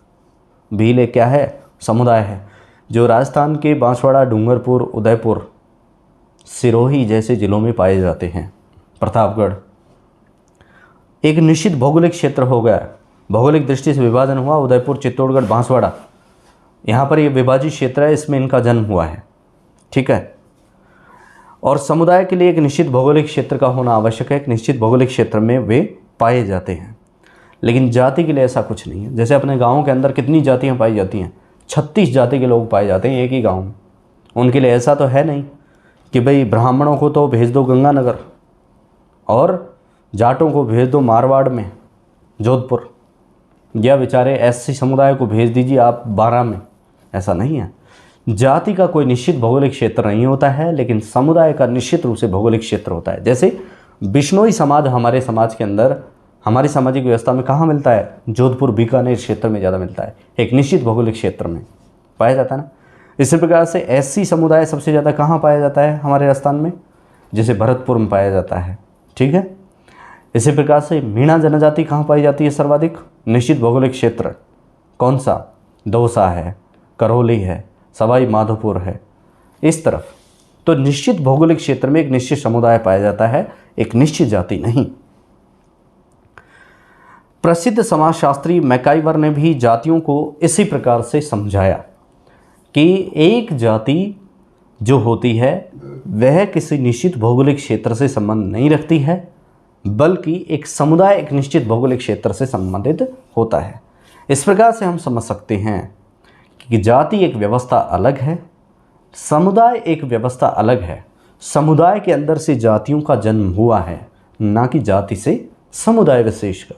भील एक क्या है? समुदाय है, जो राजस्थान के बांसवाड़ा, डूंगरपुर, उदयपुर, सिरोही जैसे ज़िलों में पाए जाते हैं, प्रतापगढ़। एक निश्चित भौगोलिक क्षेत्र हो गया, भौगोलिक दृष्टि से विभाजन हुआ, उदयपुर, चित्तौड़गढ़, बांसवाड़ा, यहाँ पर ये विभाजित क्षेत्र है, इसमें इनका जन्म हुआ है। ठीक है। और समुदाय के लिए एक निश्चित भौगोलिक क्षेत्र का होना आवश्यक है, एक निश्चित भौगोलिक क्षेत्र में वे पाए जाते हैं। लेकिन जाति के लिए ऐसा कुछ नहीं है। जैसे अपने गाँव के अंदर कितनी जातियाँ पाई जाती हैं? 36 जाति के लोग पाए जाते हैं एक ही गाँव में। उनके लिए ऐसा तो है नहीं कि भाई ब्राह्मणों को तो भेज दो गंगानगर और जाटों को भेज दो मारवाड़ में, जोधपुर, या बेचारे एससी समुदाय को भेज दीजिए आप 12 में। ऐसा नहीं है। जाति का कोई निश्चित भौगोलिक क्षेत्र नहीं होता है, लेकिन समुदाय का निश्चित रूप से भौगोलिक क्षेत्र होता है। जैसे बिश्नोई समाज हमारे समाज के अंदर हमारी सामाजिक व्यवस्था में कहाँ मिलता है? जोधपुर बीकानेर क्षेत्र में ज़्यादा मिलता है, एक निश्चित भौगोलिक क्षेत्र में पाया जाता है ना। इसी प्रकार से एससी समुदाय सबसे ज़्यादा कहाँ पाया जाता है हमारे राजस्थान में? जैसे भरतपुर में पाया जाता है, ठीक है। इसी प्रकार से मीणा जनजाति कहाँ पाई जाती है सर्वाधिक? निश्चित भौगोलिक क्षेत्र कौन सा? दौसा है, करौली है, सवाई माधोपुर है, इस तरफ। तो निश्चित भौगोलिक क्षेत्र में एक निश्चित समुदाय पाया जाता है, एक निश्चित जाति नहीं। प्रसिद्ध समाजशास्त्री मैकाइवर ने भी जातियों को इसी प्रकार से समझाया कि एक जाति जो होती है वह किसी निश्चित भौगोलिक क्षेत्र से संबंध नहीं रखती है, बल्कि एक समुदाय एक निश्चित भौगोलिक क्षेत्र से संबंधित होता है। इस प्रकार से हम समझ सकते हैं कि जाति एक व्यवस्था अलग है, समुदाय एक व्यवस्था अलग है। समुदाय के अंदर से जातियों का जन्म हुआ है, ना कि जाति से समुदाय विशेष का।